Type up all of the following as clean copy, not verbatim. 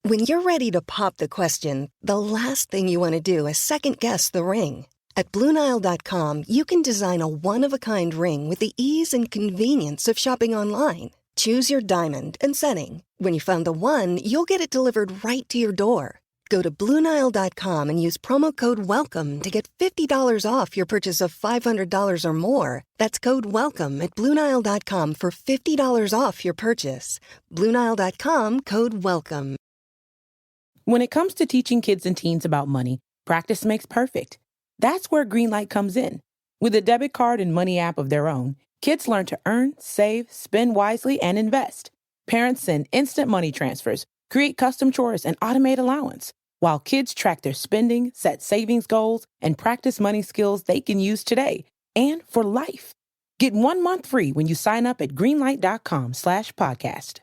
When you're ready to pop the question, the last thing you want to do is second-guess the ring. At BlueNile.com, you can design a one-of-a-kind ring with the ease and convenience of shopping online. Choose your diamond and setting. When you find the one, you'll get it delivered right to your door. Go to BlueNile.com and use promo code WELCOME to get $50 off your purchase of $500 or more. That's code WELCOME at BlueNile.com for $50 off your purchase. BlueNile.com, code WELCOME. When it comes to teaching kids and teens about money, practice makes perfect. That's where Greenlight comes in. With a debit card and money app of their own, kids learn to earn, save, spend wisely, and invest. Parents send instant money transfers, create custom chores, and automate allowance, while kids track their spending, set savings goals, and practice money skills they can use today and for life. Get 1 month free when you sign up at greenlight.com/podcast.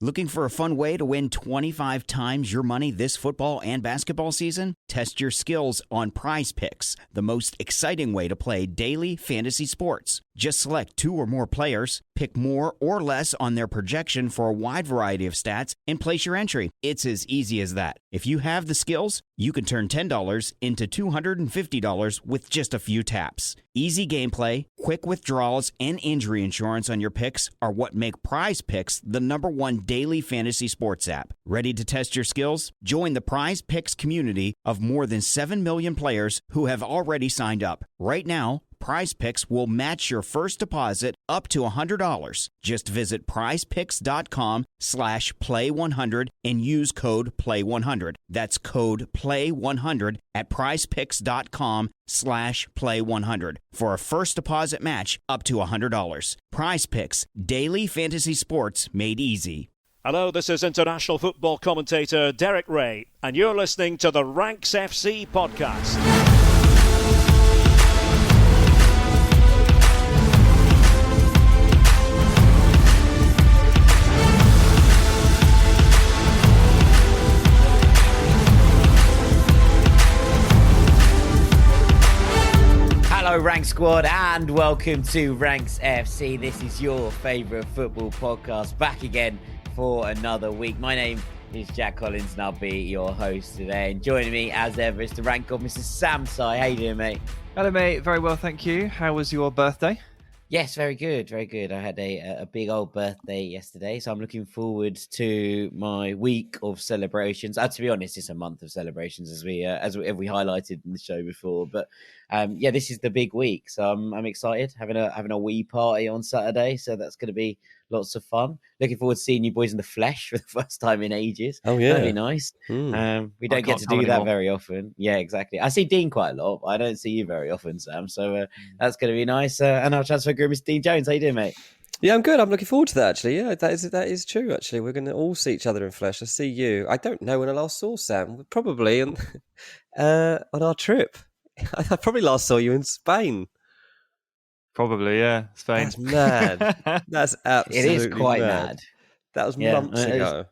Looking for a fun way to win 25 times your money this football and basketball season? Test your skills on Prize Picks, the most exciting way to play daily fantasy sports. Just select 2 or more players, pick more or less on their projection for a wide variety of stats, and place your entry. It's as easy as that. If you have the skills, you can turn $10 into $250 with just a few taps. Easy gameplay, quick withdrawals, and injury insurance on your picks are what make Prize Picks the #1 daily fantasy sports app. Ready to test your skills? Join the Prize Picks community of more than 7 million players who have already signed up. Right now, Prize Picks will match your first deposit up to $100. Just visit prizepicks.com/play100 and use code play100. That's code play100 at prizepicks.com/play100 for a first deposit match up to $100. Prize Picks, daily fantasy sports made easy. Hello, this is international football commentator Derek Ray, and you're listening to the Ranks FC podcast. Hello Rank Squad and welcome to Ranks FC. This is your favourite football podcast back again for another week. My name is Jack Collins and I'll be your host today. And joining me as ever is the Rank God, Mr. Sam Sai. How you doing, mate? Hello, mate. Very well, thank you. How was your birthday? Yes, very good, very good. I had a big old birthday yesterday, so I'm looking forward to my week of celebrations. To be honest, it's a month of celebrations, as we highlighted in the show before. But yeah, this is the big week, so I'm excited. Having a wee party on Saturday, so that's going to be lots of fun. Looking forward to seeing you boys in the flesh for the first time in ages. Oh yeah, that'd be nice. We don't get to do that very often. Yeah, exactly. I see Dean quite a lot, but I don't see you very often, Sam. So that's going to be nice. And our transfer guru, Mr. Dean Jones. How you doing, mate? Yeah, I'm good. I'm looking forward to that, actually. Yeah, that is true, actually. We're going to all see each other in flesh. I see you. I don't know when I last saw Sam. Probably on our trip. I probably last saw you in Spain. Probably, yeah. Spain. That's mad. That's absolutely It is quite mad. That was months ago.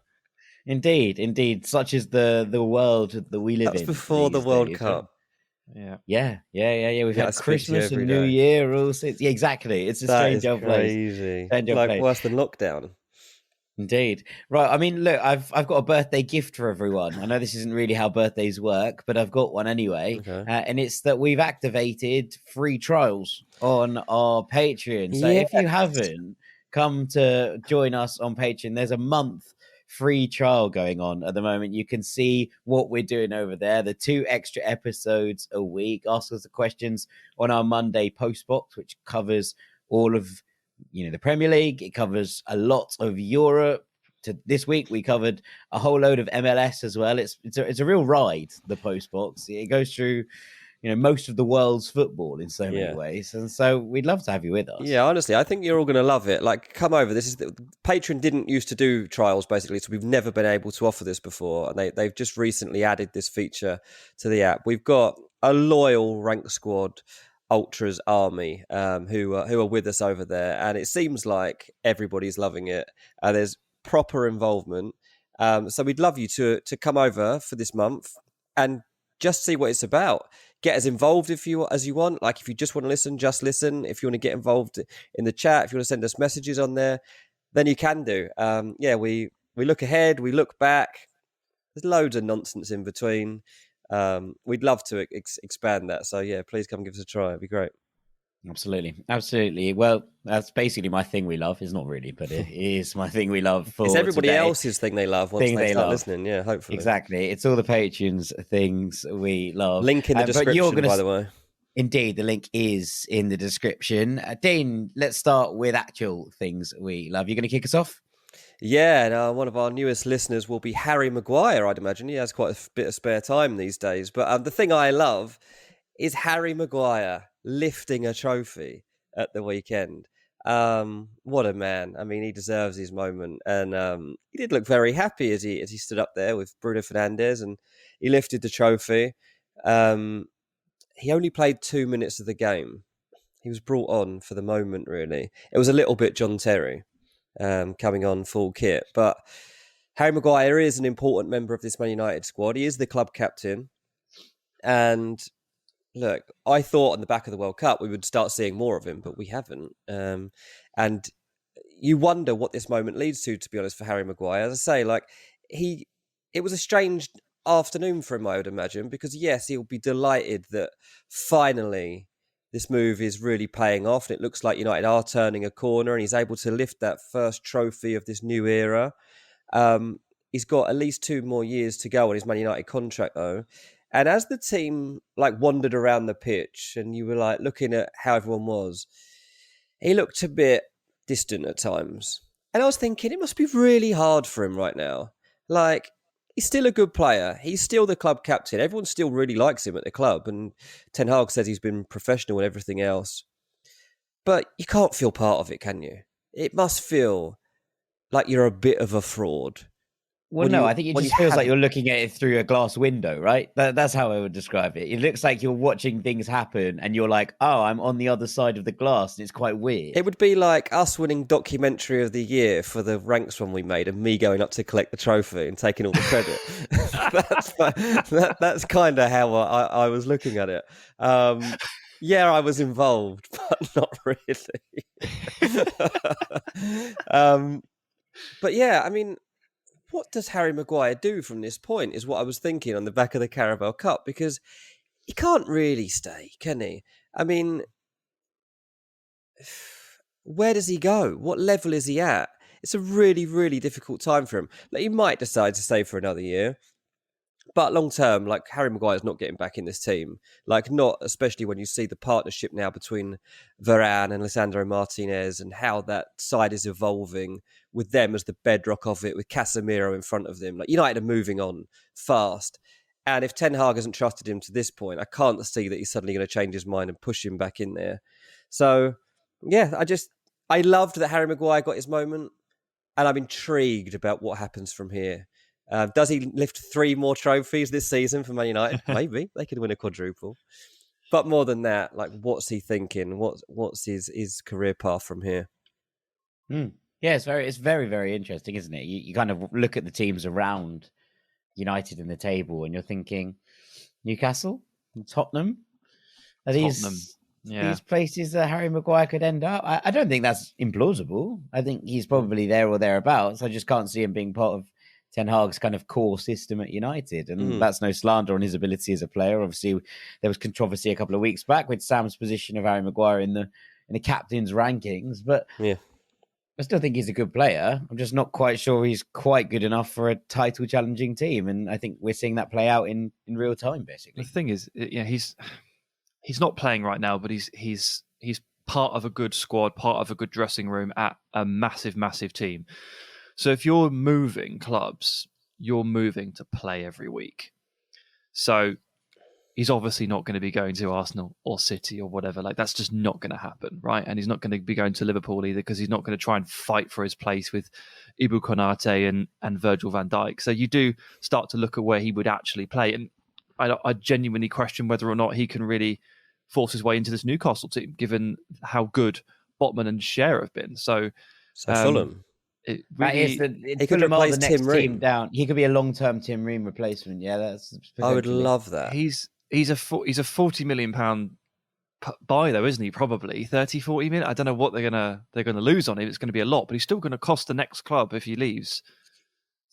Indeed. Such is the world that we live in. That's before the World Cup. Yeah. We've had Christmas and New Year all since. Yeah, exactly. It's a strange old place. Crazy. Like worse than lockdown. Indeed. Right. I mean, look, I've got a birthday gift for everyone. I know this isn't really how birthdays work, but I've got one anyway. Okay. And it's that we've activated free trials on our Patreon. So if you haven't come to join us on Patreon, there's a month free trial going on at the moment. You can see what we're doing over there. The 2 extra episodes a week. Ask us the questions on our Monday post box, which covers all of the Premier League. It covers a lot of Europe. This week we covered a whole load of MLS as well. It's a real ride, the post box. It goes through most of the world's football in so many ways, and so we'd love to have you with us. Yeah, honestly, I think you're all going to love it. Like, come over. Patreon didn't used to do trials, basically, so we've never been able to offer this before, and they've just recently added this feature to the app. We've got a loyal Rank Squad Ultras army who are with us over there, and it seems like everybody's loving it. There's proper involvement, so we'd love you to come over for this month and just see what it's about. Get as involved as you want. Like, if you just want to listen, just listen. If you want to get involved in the chat, if you want to send us messages on there, then you can do. We look ahead, we look back. There's loads of nonsense in between. We'd love to expand that. So yeah, please come give us a try. It'd be great. Absolutely. Well, that's basically my thing we love. It's not really, but it is my thing we love. For it's everybody today. else's thing they love once they start listening. Yeah, hopefully. Exactly. It's all the patrons' things we love. Link in the description, by the way. Indeed, the link is in the description. Dane, let's start with actual things we love. You're going to kick us off? Yeah, now one of our newest listeners will be Harry Maguire, I'd imagine. He has quite a bit of spare time these days. But the thing I love is Harry Maguire lifting a trophy at the weekend. What a man. I mean, he deserves his moment. And he did look very happy as he stood up there with Bruno Fernandes and he lifted the trophy. He only played 2 minutes of the game. He was brought on for the moment, really. It was a little bit John Terry coming on full kit. But Harry Maguire is an important member of this Man United squad. He is the club captain. And look, I thought on the back of the World Cup we would start seeing more of him, but we haven't. And you wonder what this moment leads to be honest, for Harry Maguire. As I say, it was a strange afternoon for him, I would imagine, because yes, he'll be delighted that finally this move is really paying off and it looks like United are turning a corner and he's able to lift that first trophy of this new era. He's got at least 2 more years to go on his Man United contract though. And as the team wandered around the pitch and you were looking at how everyone was, he looked a bit distant at times. And I was thinking it must be really hard for him right now. He's still a good player. He's still the club captain. Everyone still really likes him at the club. And Ten Hag says he's been professional and everything else. But you can't feel part of it, can you? It must feel like you're a bit of a fraud. Well, no, I think it just feels like you're looking at it through a glass window, right? That's how I would describe it. It looks like you're watching things happen and you're like, oh, I'm on the other side of the glass. And it's quite weird. It would be like us winning documentary of the year for the ranks one we made and me going up to collect the trophy and taking all the credit. That's kind of how I was looking at it. Yeah, I was involved, but not really. But yeah, I mean, what does Harry Maguire do from this point is what I was thinking on the back of the Carabao Cup, because he can't really stay, can he? I mean, where does he go? What level is he at? It's a really, really difficult time for him. He might decide to stay for another year. But long term, Harry Maguire's not getting back in this team. Not especially when you see the partnership now between Varane and Lisandro Martinez and how that side is evolving with them as the bedrock of it, with Casemiro in front of them. United are moving on fast. And if Ten Hag hasn't trusted him to this point, I can't see that he's suddenly going to change his mind and push him back in there. So, yeah, I loved that Harry Maguire got his moment. And I'm intrigued about what happens from here. Does he lift 3 more trophies this season for Man United? Maybe. They could win a quadruple. But more than that, what's he thinking? What's his career path from here? Yeah, it's very, very interesting, isn't it? You kind of look at the teams around United in the table and you're thinking, Newcastle, Tottenham, are these places that Harry Maguire could end up? I don't think that's implausible. I think he's probably there or thereabouts. I just can't see him being part of Ten Hag's kind of core system at United. And that's no slander on his ability as a player. Obviously, there was controversy a couple of weeks back with Sam's position of Harry Maguire in the captain's rankings. But yeah, I still think he's a good player. I'm just not quite sure he's quite good enough for a title challenging team. And I think we're seeing that play out in real time, basically. The thing is, he's not playing right now, but he's part of a good squad, part of a good dressing room at a massive, massive team. So if you're moving clubs, you're moving to play every week. So he's obviously not going to be going to Arsenal or City or whatever. That's just not going to happen, right? And he's not going to be going to Liverpool either, because he's not going to try and fight for his place with Ibu Konate and Virgil van Dijk. So you do start to look at where he would actually play. And I genuinely question whether or not he can really force his way into this Newcastle team, given how good Botman and Schär have been. So Fulham. He could replace Tim Ream down. He could be a long-term Tim Ream replacement. Yeah, I would love that. He's a £40 million buy though, isn't he? Probably 30-40 million. I don't know what they're gonna lose on him. It's going to be a lot, but he's still going to cost the next club if he leaves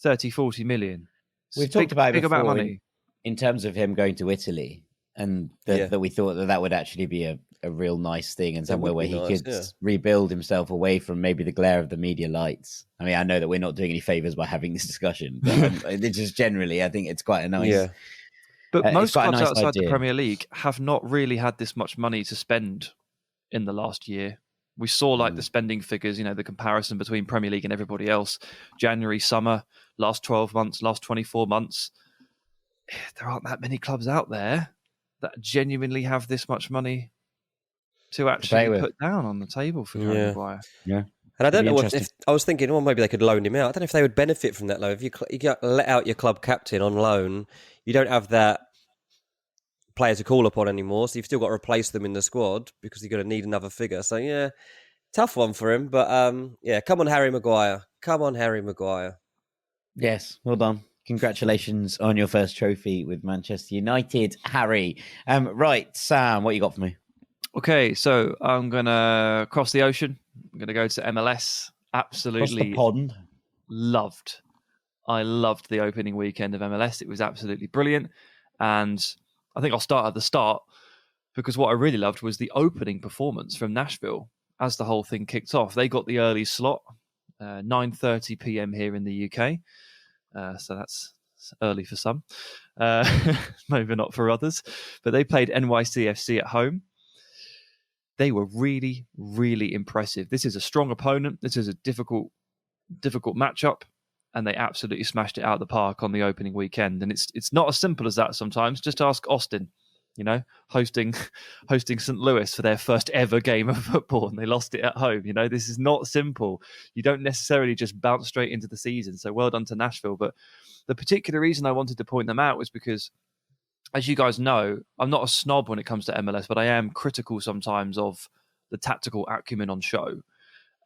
30, 40 million. We've talked about it big amount of before money. in terms of him going to Italy, and that we thought that would actually be a real nice thing and somewhere where he could rebuild himself away from maybe the glare of the media lights. I mean, I know that we're not doing any favours by having this discussion, but it's just generally, I think it's quite a nice... Yeah. But most clubs outside the Premier League have not really had this much money to spend in the last year. We saw the spending figures, the comparison between Premier League and everybody else. January, summer, last 12 months, last 24 months. There aren't that many clubs out there that genuinely have this much money to actually put down on the table for Harry Maguire. Yeah. And I don't know if I was thinking, maybe they could loan him out. I don't know if they would benefit from that, though. If you let out your club captain on loan, you don't have that player to call upon anymore. So you've still got to replace them in the squad because you're going to need another figure. So, yeah, tough one for him. But, come on, Harry Maguire. Come on, Harry Maguire. Yes, well done. Congratulations on your first trophy with Manchester United, Harry. Right, Sam, what you got for me? Okay, so I'm going to cross the ocean. I'm going to go to MLS. Absolutely Across the pond. I loved the opening weekend of MLS. It was absolutely brilliant. And I think I'll start at the start because what I really loved was the opening performance from Nashville as the whole thing kicked off. They got the early slot, 9:30 p.m. here in the UK. So that's early for some, maybe not for others. But they played NYCFC at home. They were really, really impressive. This is a strong opponent. This is a difficult matchup. And they absolutely smashed it out of the park on the opening weekend. And it's not as simple as that sometimes. Just ask Austin, hosting St. Louis for their first ever game of football, and they lost it at home. This is not simple. You don't necessarily just bounce straight into the season. So well done to Nashville. But the particular reason I wanted to point them out was because, as you guys know, I'm not a snob when it comes to MLS, but I am critical sometimes of the tactical acumen on show.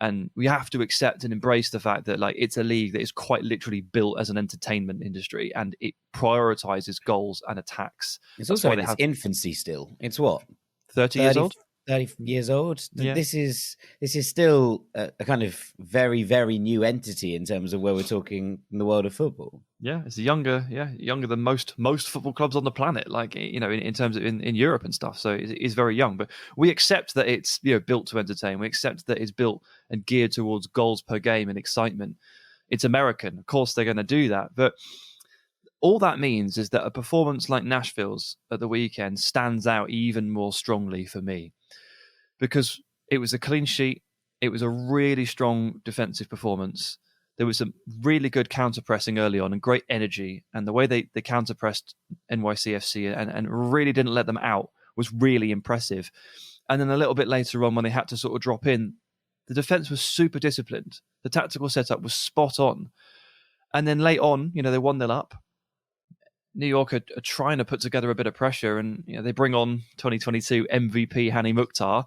And we have to accept and embrace the fact that it's a league that is quite literally built as an entertainment industry, and it prioritizes goals and attacks. It's also in its infancy still. It's what? 30 years old? 30 years old. Yeah. This is still a kind of very, very new entity in terms of where we're talking in the world of football. Yeah, it's younger than most football clubs on the planet, in terms of in Europe and stuff. So it's very young, but we accept that it's built to entertain. We accept that it's built and geared towards goals per game and excitement. It's American. Of course they're going to do that, but all that means is that a performance like Nashville's at the weekend stands out even more strongly for me. Because it was a clean sheet, it was a really strong defensive performance. There was some really good counter-pressing early on and great energy. And the way they counter-pressed NYCFC and really didn't let them out was really impressive. And then a little bit later on, when they had to sort of drop in, the defense was super disciplined. The tactical setup was spot on. And then late on, they 1-0 up. New York are trying to put together a bit of pressure, and they bring on 2022 MVP Hani Mukhtar,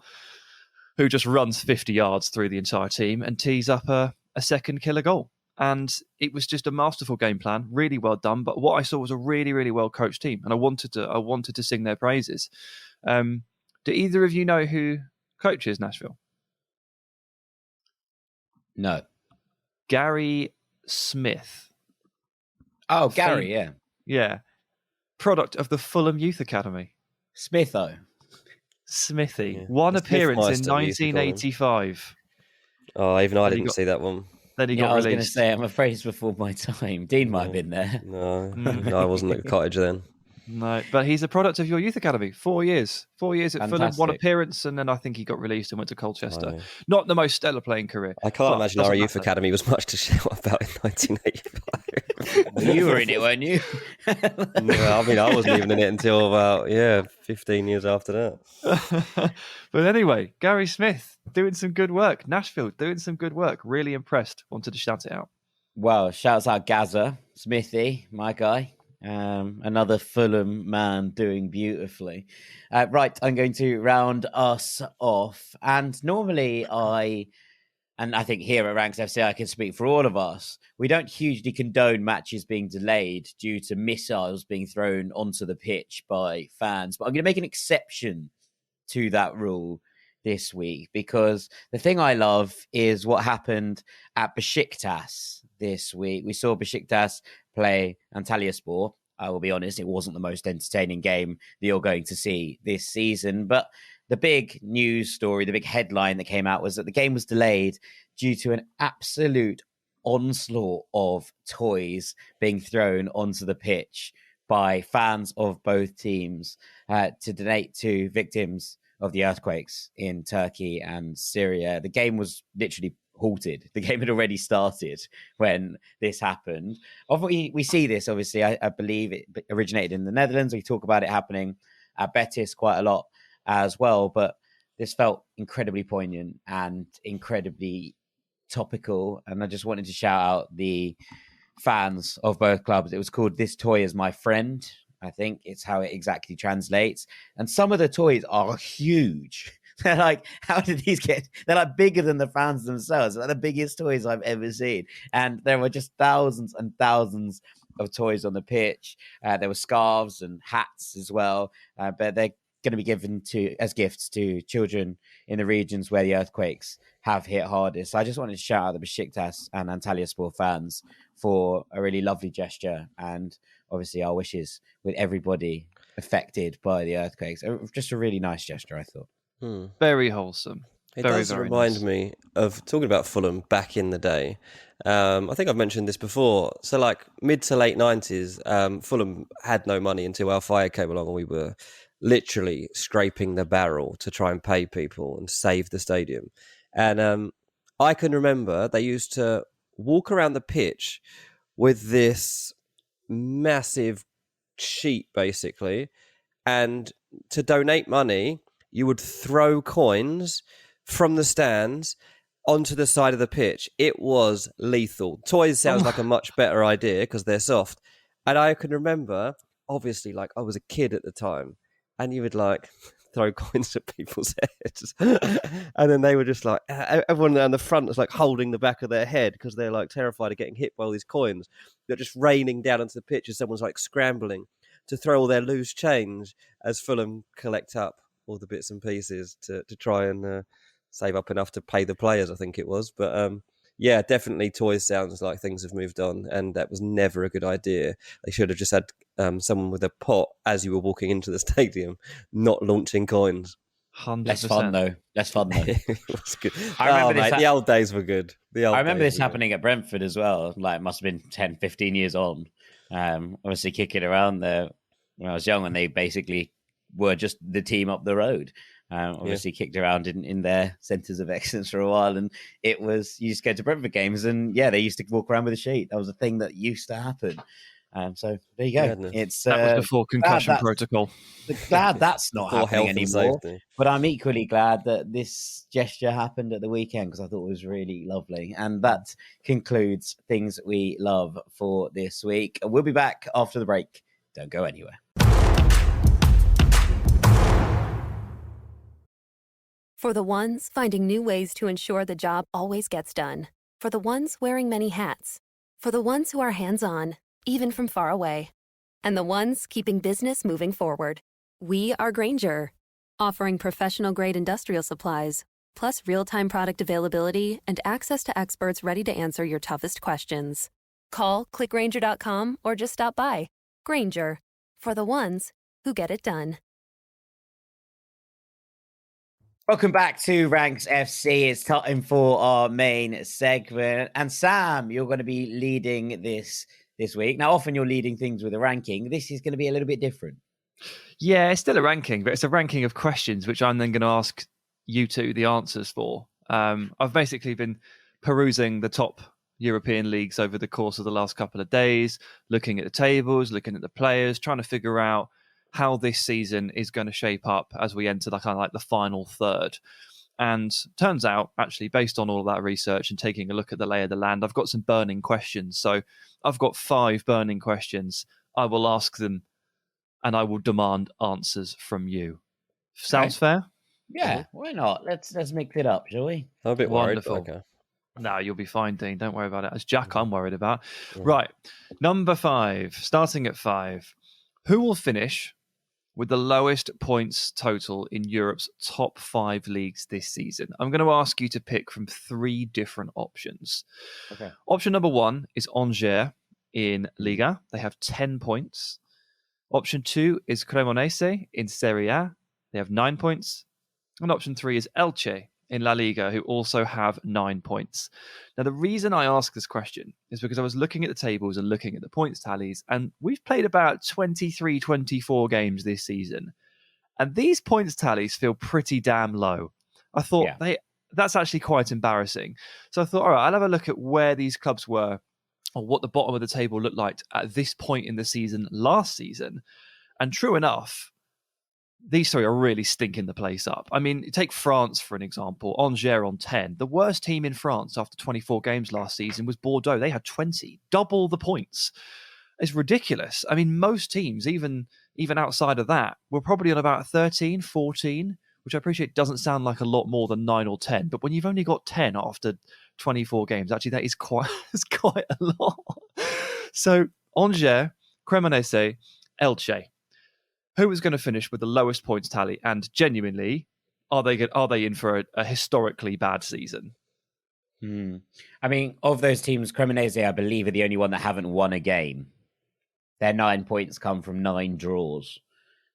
who just runs 50 yards through the entire team and tees up a second killer goal. And it was just a masterful game plan, really well done. But what I saw was a really, really well coached team, and I wanted to sing their praises. Do either of you know who coaches Nashville? No. Gary Smith. Oh, Gary, yeah. Yeah. Product of the Fulham Youth Academy. Smithy. Yeah. One appearance in 1985. Oh, even I didn't see that one. Then he got released. I was going to say, I'm afraid it's before my time. Dean might have been there. No, I wasn't at Cottage then. No, but he's a product of your youth academy. 4 years. 4 years at Fulham, one appearance, and then I think he got released and went to Colchester. Oh. Not the most stellar playing career. I can't imagine our youth academy was much to shout about in 1985. Well, you were in it, weren't you? No, I mean, I wasn't even in it until about, 15 years after that. But anyway, Gary Smith doing some good work. Nashville doing some good work. Really impressed. Wanted to shout it out. Well, shouts out Gaza, Smithy, my guy. Another Fulham man doing beautifully. Right, I'm going to round us off. And normally I think here at Ranks FC, I can speak for all of us. We don't hugely condone matches being delayed due to missiles being thrown onto the pitch by fans. But I'm going to make an exception to that rule this week, because the thing I love is what happened at Besiktas this week. We saw Besiktas play Antalyaspor. I will be honest, it wasn't the most entertaining game that you're going to see this season. But the big news story, the big headline that came out was that the game was delayed due to an absolute onslaught of toys being thrown onto the pitch by fans of both teams to donate to victims of the earthquakes in Turkey and Syria. The game was literally halted. The game had already started when this happened. We see this, obviously, I believe it originated in the Netherlands. We talk about it happening at Betis quite a lot as well, but this felt incredibly poignant and incredibly topical. And I just wanted to shout out the fans of both clubs. It was called This Toy Is My Friend. I think it's how it exactly translates. And some of the toys are huge. They're like, how did these get? They're like bigger than the fans themselves. They're like the biggest toys I've ever seen. And there were just thousands and thousands of toys on the pitch. There were scarves and hats as well. But they're going to be given as gifts to children in the regions where the earthquakes have hit hardest. So I just wanted to shout out the Besiktas and Antalyaspor fans for a really lovely gesture, and obviously our wishes with everybody affected by the earthquakes. Just a really nice gesture, I thought. Very wholesome. It very, does very remind nice. me of talking about Fulham back in the day. I think I've mentioned this before. So like mid to late 90s, Fulham had no money until Al Fayed came along, and we were literally scraping the barrel to try and pay people and save the stadium. And I can remember they used to walk around the pitch with this massive sheet, basically, and to donate money, you would throw coins from the stands onto the side of the pitch. It was lethal. Toys sounds like a much better idea because they're soft. And I can remember, obviously, like I was a kid at the time, and you would like throw coins at people's heads. And then they were just like, everyone down the front was like holding the back of their head because they're like terrified of getting hit by all these coins. They're just raining down onto the pitch as someone's like scrambling to throw all their loose change as Fulham collect up all the bits and pieces to try and save up enough to pay the players, I think it was. But yeah, definitely toys sounds like things have moved on, and that was never a good idea. They should have just had someone with a pot as you were walking into the stadium, not launching coins. 100%. Less fun though. It was good. I remember the old days were good. I remember this happening at Brentford as well. Like, it must have been 10, 15 years on. Obviously kicking around there when I was young, and they basically were just the team up the road. Obviously kicked around in their centres of excellence for a while, and it was, you just go to Brentford games, and yeah, they used to walk around with a sheet. That was a thing that used to happen. So there you go. Goodness. That was before concussion protocol. Glad that's not happening anymore. Safety. But I'm equally glad that this gesture happened at the weekend, because I thought it was really lovely. And that concludes things we love for this week. We'll be back after the break. Don't go anywhere. For the ones finding new ways to ensure the job always gets done. For the ones wearing many hats. For the ones who are hands-on, even from far away. And the ones keeping business moving forward. We are Grainger, offering professional-grade industrial supplies, plus real-time product availability and access to experts ready to answer your toughest questions. Call, click Grainger.com, or just stop by. Grainger, for the ones who get it done. Welcome back to Ranks FC. It's time for our main segment. And Sam, you're going to be leading this week. Now, often you're leading things with a ranking. This is going to be a little bit different. Yeah, it's still a ranking, but it's a ranking of questions, which I'm then going to ask you two the answers for. I've basically been perusing the top European leagues over the course of the last couple of days, looking at the tables, looking at the players, trying to figure out how this season is going to shape up as we enter the kind of like the final third. And turns out, actually, based on all of that research and taking a look at the lay of the land, I've got some burning questions. So I've got 5 burning questions. I will ask them, and I will demand answers from you. Sounds fair? Yeah, why not? Let's mix it up, shall we? I'm a bit worried. Wonderful. Okay. No, you'll be fine, Dean. Don't worry about it. As Jack, I'm worried about. Right. Number 5, starting at 5. Who will finish with the lowest points total in Europe's top 5 leagues this season? I'm going to ask you to pick from 3 different options. Okay. Option number 1 is Angers in Liga. They have 10 points. Option 2 is Cremonese in Serie A. They have 9 points. And option 3 is Elche in La Liga, who also have 9 points. Now, the reason I ask this question is because I was looking at the tables and looking at the points tallies, and we've played about 23, 24 games this season. And these points tallies feel pretty damn low. I thought that's actually quite embarrassing. So I thought, all right, I'll have a look at where these clubs were or what the bottom of the table looked like at this point in the season last season. And true enough, these 3 are really stinking the place up. I mean, take France, for an example. Angers on 10. The worst team in France after 24 games last season was Bordeaux. They had 20, double the points. It's ridiculous. I mean, most teams, even outside of that, were probably on about 13, 14, which I appreciate doesn't sound like a lot more than 9 or 10. But when you've only got 10 after 24 games, actually that is quite a lot. So Angers, Cremonese, Elche. Who is going to finish with the lowest points tally? And genuinely, are they in for a historically bad season? I mean, of those teams, Cremonese, I believe, are the only one that haven't won a game. Their 9 points come from 9 draws.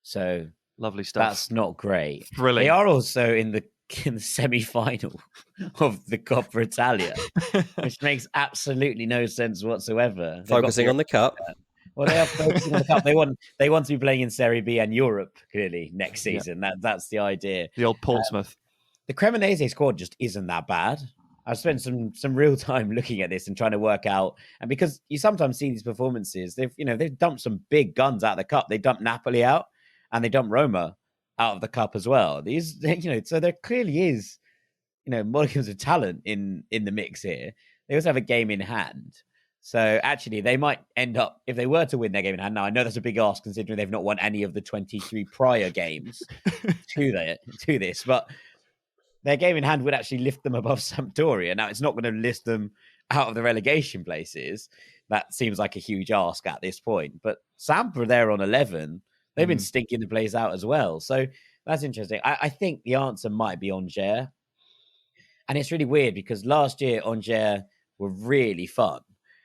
So lovely stuff. That's not great. Brilliant. They are also in the semi-final of the Coppa Italia, which makes absolutely no sense whatsoever. Focusing on the cup. Well, they are focusing on the cup. They want to be playing in Serie B and Europe clearly next season. That's the idea. The old Portsmouth. The Cremonese squad just isn't that bad. I've spent some real time looking at this and trying to work out. And because you sometimes see these performances, they've dumped some big guns out of the cup. They dumped Napoli out, and they dumped Roma out of the cup as well. These, so there clearly is, molecules of talent in the mix here. They also have a game in hand. So actually, they might end up, if they were to win their game in hand. Now, I know that's a big ask considering they've not won any of the 23 prior games to this, but their game in hand would actually lift them above Sampdoria. Now, it's not going to lift them out of the relegation places. That seems like a huge ask at this point. But Samp are there on 11. They've been stinking the place out as well. So that's interesting. I think the answer might be Angers. And it's really weird because last year, Angers were really fun.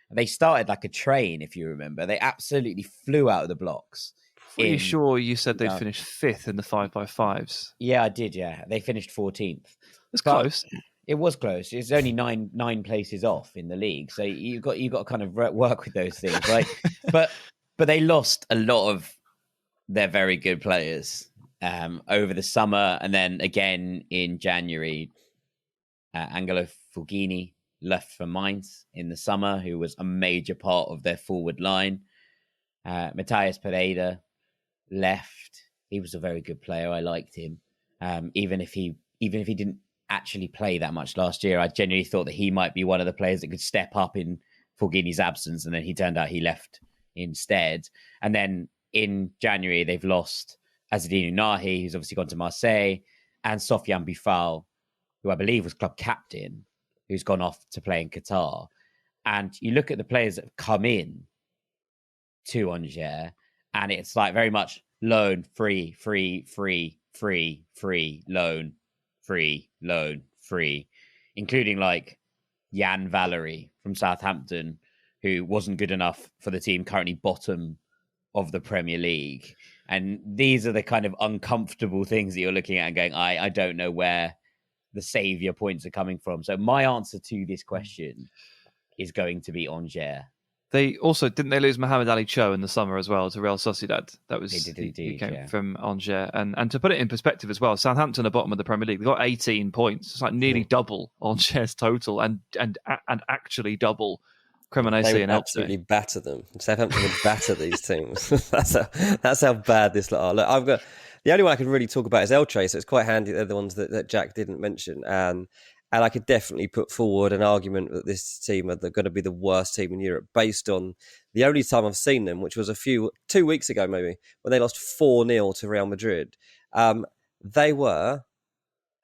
They started like a train, if you remember. They absolutely flew out of the blocks. Pretty sure you said they finished 5th in the 5x5s. Yeah, I did, yeah. They finished 14th. It's close. It was close. It's only nine places off in the league. So you've got to kind of work with those things, right? but they lost a lot of their very good players over the summer. And then again in January, Angelo Fulgini left for Mainz in the summer, who was a major part of their forward line. Matthias Pereira left. He was a very good player. I liked him. Even if he didn't actually play that much last year, I genuinely thought that he might be one of the players that could step up in Fulgini's absence, and then he turned out he left instead. And then in January, they've lost Azzedine Ounahi, who's obviously gone to Marseille, and Sofiane Boufal, who I believe was club captain, who's gone off to play in Qatar. And you look at the players that have come in to Angers, and it's like very much loan, free, loan, free, including like Jan Valery from Southampton, who wasn't good enough for the team currently bottom of the Premier League. And these are the kind of uncomfortable things that you're looking at and going, I don't know where the saviour points are coming from. So my answer to this question is going to be Angers. They also, didn't they lose Mohamed Ali Cho in the summer as well to Real Sociedad? That was, he came from Angers. And to put it in perspective as well, Southampton are bottom of the Premier League. They've got 18 points. It's like nearly double Angers' total and actually double Cremonese and Elche. Absolutely batter them. Southampton would batter these teams. That's how bad this lot are. Look, I've got the only one I can really talk about is Elche, so it's quite handy they're the ones that Jack didn't mention. And I could definitely put forward an argument that this team are going to be the worst team in Europe based on the only time I've seen them, which was 2 weeks ago maybe, when they lost 4-0 to Real Madrid. They were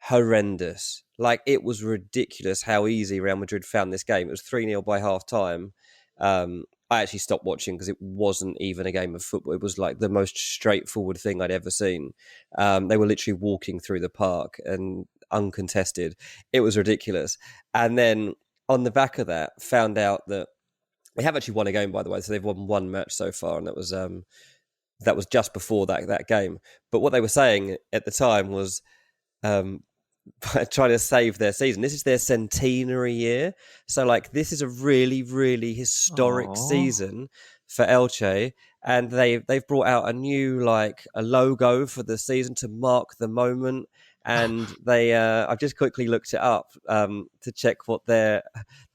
horrendous. Like, it was ridiculous how easy Real Madrid found this game. It was 3-0 by half time. I I actually stopped watching because it wasn't even a game of football. It was like the most straightforward thing I'd ever seen. They were literally walking through the park and uncontested. It was ridiculous. And then on the back of that, found out that they have actually won a game, by the way. So they've won one match so far, and that was just before that game. But what they were saying at the time was trying to save their season. This is their centenary year. So like this is a really, really historic season for Elche. And they've brought out a new a logo for the season to mark the moment. And I've just quickly looked it up to check what their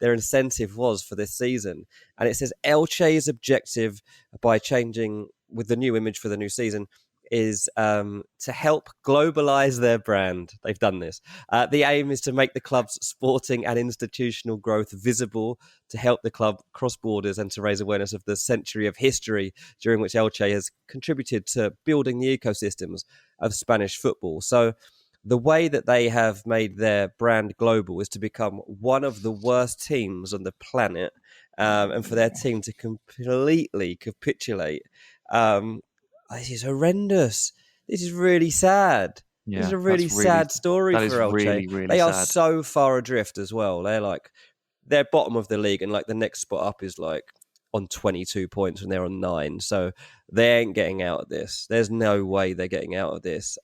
incentive was for this season. And it says Elche's objective by changing with the new image for the new season is to help globalize their brand. They've done this. The aim is to make the club's sporting and institutional growth visible, to help the club cross borders and to raise awareness of the century of history during which Elche has contributed to building the ecosystems of Spanish football. So the way that they have made their brand global is to become one of the worst teams on the planet, and for their team to completely capitulate. This is horrendous. This is really sad. Yeah, this is a really sad story for Elche. Really, really they are sad. so far adrift as well. They're bottom of the league, and the next spot up is on 22 points, and they're on 9. So they ain't getting out of this. There's no way they're getting out of this.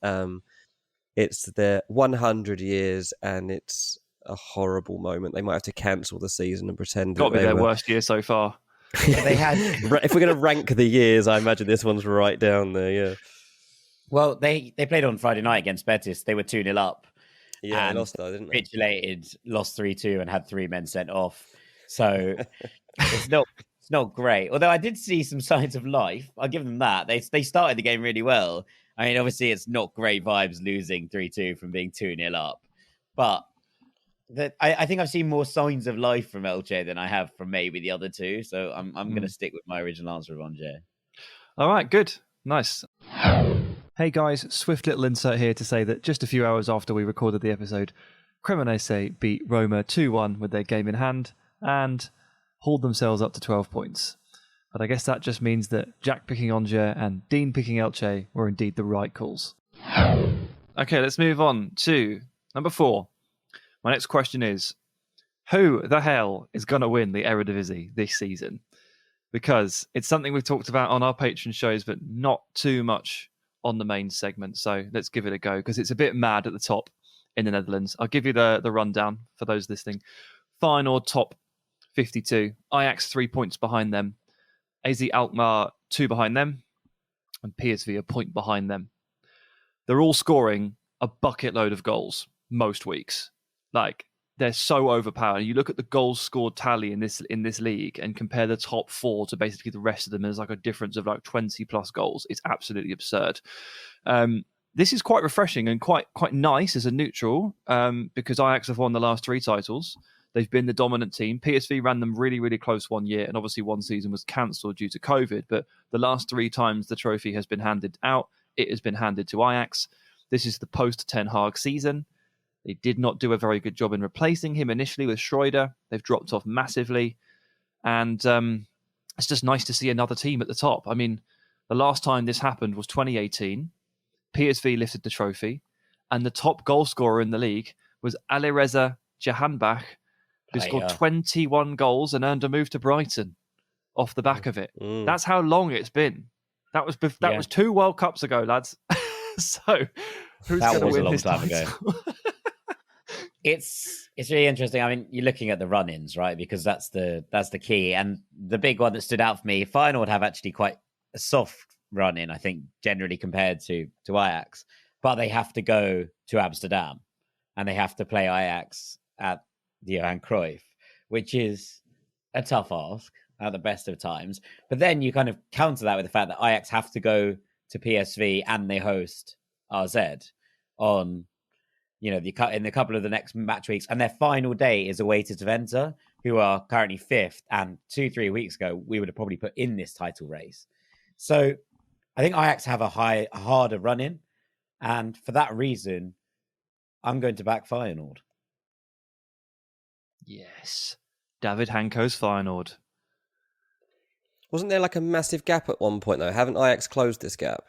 It's their 100 years, and it's a horrible moment. They might have to cancel the season and pretend. Got to be their worst year so far. They had. If we're going to rank the years, I imagine this one's right down there. Yeah. Well, they played on Friday night against Betis. They were 2-0 up. Yeah, they lost though, didn't they? Capitulated, lost 3-2, and had 3 men sent off. So it's not great. Although I did see some signs of life. I'll give them that. They started the game really well. I mean, obviously, it's not great vibes losing 3-2 from being 2-0 up, but I think I've seen more signs of life from Elche than I have from maybe the other two. So I'm going to stick with my original answer of Angers. All right, good. Nice. Hey guys, swift little insert here to say that just a few hours after we recorded the episode, Cremonese beat Roma 2-1 with their game in hand and hauled themselves up to 12 points. But I guess that just means that Jack picking Angers and Dean picking Elche were indeed the right calls. Okay, let's move on to number 4. My next question is, who the hell is going to win the Eredivisie this season? Because it's something we've talked about on our Patreon shows, but not too much on the main segment. So let's give it a go, because it's a bit mad at the top in the Netherlands. I'll give you the rundown for those listening. Feyenoord top 52. Ajax 3 points behind them. AZ Alkmaar 2 behind them. And PSV a point behind them. They're all scoring a bucket load of goals most weeks. They're so overpowered. You look at the goals scored tally in this league and compare the top 4 to basically the rest of them. There's a difference of 20 plus goals. It's absolutely absurd. This is quite refreshing and quite nice as a neutral, because Ajax have won the last 3 titles. They've been the dominant team. PSV ran them really, really close one year, and obviously one season was cancelled due to COVID. But the last 3 times the trophy has been handed out, it has been handed to Ajax. This is the post-Ten Hag season. They did not do a very good job in replacing him initially with Schreuder. They've dropped off massively. And it's just nice to see another team at the top. I mean, the last time this happened was 2018. PSV lifted the trophy. And the top goal scorer in the league was Alireza Jahanbach, who scored 21 goals and earned a move to Brighton off the back of it. That's how long it's been. That was 2 World Cups ago, lads. So who's going to win this title? It's really interesting. I mean, you're looking at the run-ins, right? Because that's the key. And the big one that stood out for me, Feyenoord have actually quite a soft run-in, I think, generally compared to Ajax. But they have to go to Amsterdam and they have to play Ajax at the Johan Cruyff, which is a tough ask at the best of times. But then you kind of counter that with the fact that Ajax have to go to PSV and they host RZ on, in a couple of the next match weeks. And their final day is away to Twente, who are currently 5th. And 2-3 weeks ago, we would have probably put in this title race. So I think Ajax have a harder run-in. And for that reason, I'm going to back Feyenoord. Yes. David Hanko's Feyenoord. Wasn't there like a massive gap at one point though? Haven't Ajax closed this gap?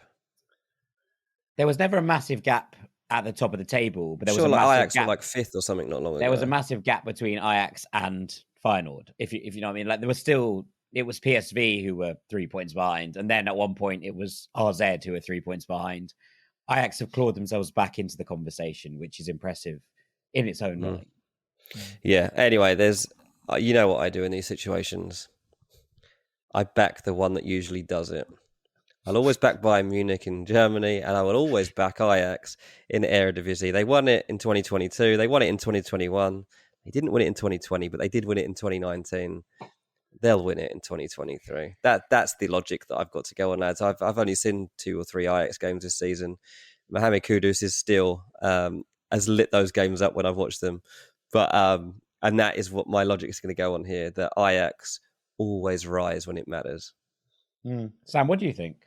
There was never a massive gap at the top of the table, but there was a like massive Ajax gap. were like 5th or something not long ago. There was a massive gap between Ajax and Feyenoord, if you know what I mean. Like there was still, it was PSV who were 3 points behind, and then at one point it was RZ who were 3 points behind. Ajax have clawed themselves back into the conversation, which is impressive in its own right. Yeah. Anyway, there's, you know what I do in these situations. I back the one that usually does it. I'll always back Bayern Munich in Germany, and I will always back Ajax in the Eredivisie. They won it in 2022. They won it in 2021. They didn't win it in 2020, but they did win it in 2019. They'll win it in 2023. That's the logic that I've got to go on, lads. I've only seen 2 or 3 Ajax games this season. Mohamed Kudus is still has lit those games up when I've watched them, but and that is what my logic is going to go on here. That Ajax always rise when it matters. Sam, what do you think?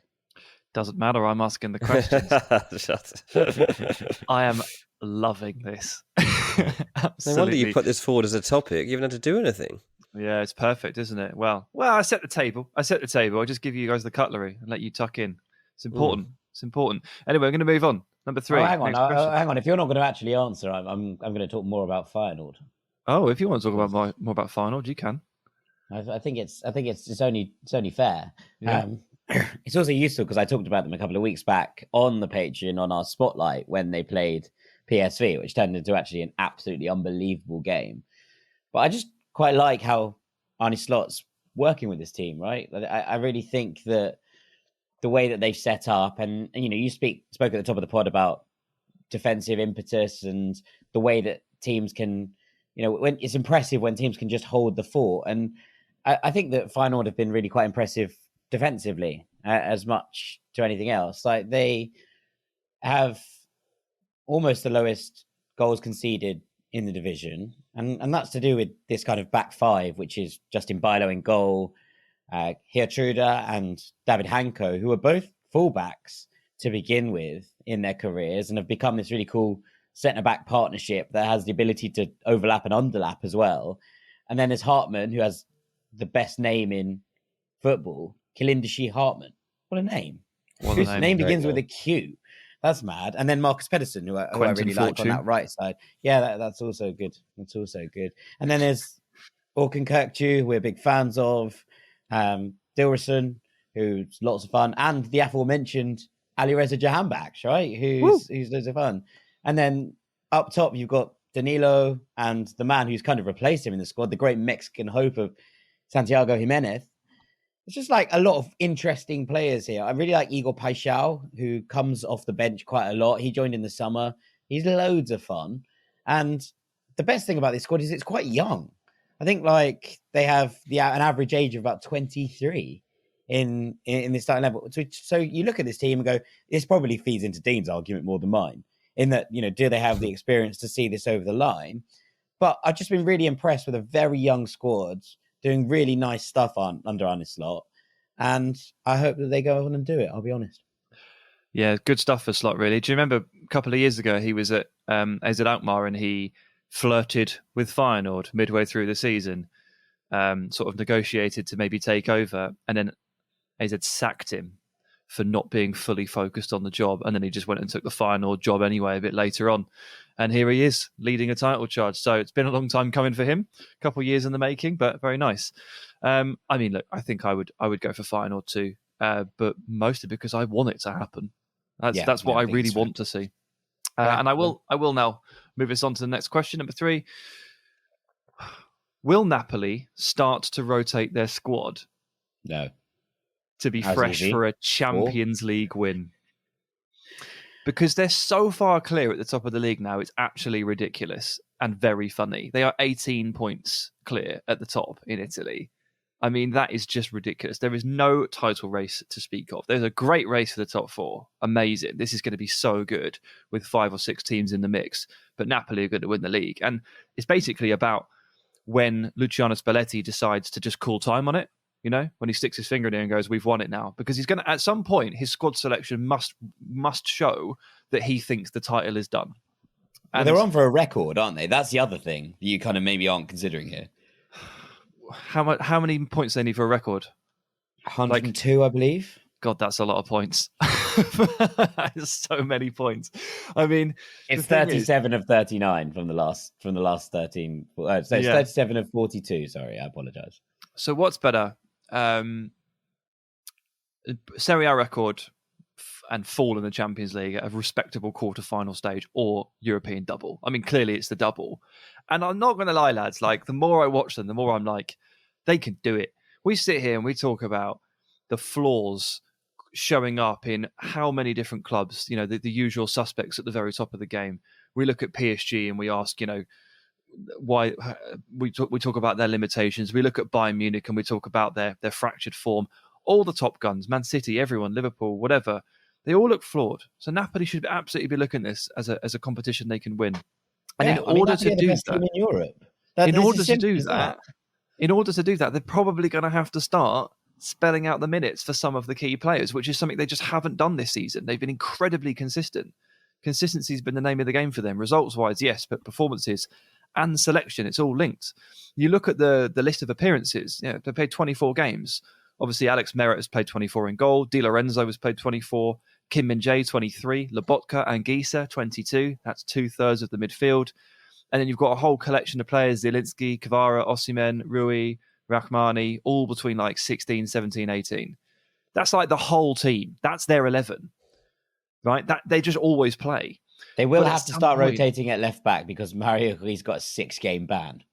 Doesn't matter. I'm asking the questions. I am loving this. No wonder you put this forward as a topic. You haven't had to do anything. Yeah, it's perfect, isn't it? Well, I set the table. I just give you guys the cutlery and let you tuck in. It's important. It's important. Anyway, I'm going to move on. Number 3. Hang on. If you're not going to actually answer, I'm going to talk more about Feyenoord. Oh, if you want to talk about more about Feyenoord, you can. I think it's only fair. Yeah. It's also useful because I talked about them a couple of weeks back on the Patreon on our spotlight when they played PSV, which turned into actually an absolutely unbelievable game. But I just quite like how Arne Slot's working with this team, right? I really think that the way that they've set up, and you know, you spoke at the top of the pod about defensive impetus and the way that teams can, you know, when it's impressive when teams can just hold the fort. And I think that Feyenoord have been really quite impressive defensively as much to anything else. Like they have almost the lowest goals conceded in the division. And that's to do with this kind of back five, which is Justin Bijlo in goal, Geertruida and David Hanko, who are both fullbacks to begin with in their careers and have become this really cool centre-back partnership that has the ability to overlap and underlap as well. And then there's Hartman, who has the best name in football, Kilindashi Hartman. What a name. Whose name begins with a Q. That's mad. And then Marcus Pedersen, who I really like on that right side. Yeah, that's also good. That's also good. And then there's Orkun Kökçü, who we're big fans of, Dilrosun, who's lots of fun, and the aforementioned Alireza Jahanbakhsh, right? Who's loads of fun. And then up top, you've got Danilo and the man who's kind of replaced him in the squad, the great Mexican hope of Santiago Jimenez. It's just like a lot of interesting players here. I really like Igor Paixão, who comes off the bench quite a lot. He joined in the summer. He's loads of fun. And the best thing about this squad is it's quite young. I think like they have an average age of about 23 in this starting level. So you look at this team and go, this probably feeds into Dean's argument more than mine, in that, you know, do they have the experience to see this over the line? But I've just been really impressed with a very young squad doing really nice stuff under Arne Slot. And I hope that they go on and do it, I'll be honest. Yeah, good stuff for Slot, really. Do you remember a couple of years ago, he was at AZ Alkmaar and he flirted with Feyenoord midway through the season, sort of negotiated to maybe take over, and then AZ sacked him for not being fully focused on the job, and then he just went and took the Feyenoord job anyway a bit later on, and here he is leading a title charge. So it's been a long time coming for him, a couple of years in the making, but very nice. I mean, look, I think I would go for Feyenoord too, but mostly because I want it to happen. That's what I really want to see. And I will now move us on to the next question, number 3. Will Napoli start to rotate their squad? No. To be fresh for a Champions League win? Because they're so far clear at the top of the league now, it's actually ridiculous and very funny. They are 18 points clear at the top in Italy. I mean, that is just ridiculous. There is no title race to speak of. There's a great race for the top 4. Amazing. This is going to be so good with 5 or 6 teams in the mix. But Napoli are going to win the league. And it's basically about when Luciano Spalletti decides to just call time on it, you know, when he sticks his finger in it and goes, we've won it now. Because he's going to, at some point, his squad selection must show that he thinks the title is done. And they're on for a record, aren't they? That's the other thing that you kind of maybe aren't considering here. How many points they need for a record? 102, I believe. God, that's a lot of points. So many points. I mean, it's 37 of 39 from the last 13. So it's 37 of 42. Sorry, I apologize. So what's better? Serie A record and fall in the Champions League at a respectable quarter-final stage, or European double? I mean, clearly it's the double. And I'm not going to lie, lads, like, the more I watch them, the more I'm like, they can do it. We sit here and we talk about the flaws showing up in how many different clubs, the usual suspects at the very top of the game. We look at PSG and we ask, why we talk about their limitations. We look at Bayern Munich and we talk about their fractured form. All the top guns, Man City, everyone, Liverpool, whatever, they all look flawed. So Napoli should absolutely be looking at this as a competition they can win. And in order to do that, in Europe, in order to do that, they're probably going to have to start spelling out the minutes for some of the key players, which is something they just haven't done this season. They've been incredibly consistent. Consistency has been the name of the game for them. Results-wise, yes, but performances and selection, it's all linked. You look at the list of appearances. They played 24 games. Obviously, Alex Merritt has played 24 in goal. Di Lorenzo has played 24. Kim Min-jae, 23. Lobotka and Gisa, 22. That's 2/3 of the midfield. And then you've got a whole collection of players, Zielinski, Kvara, Osimhen, Rui, Rahmani, all between like 16, 17, 18. That's like the whole team. That's their 11, right? That they just always play. They will have to start rotating at left back because Mario Rui's got a 6-game ban.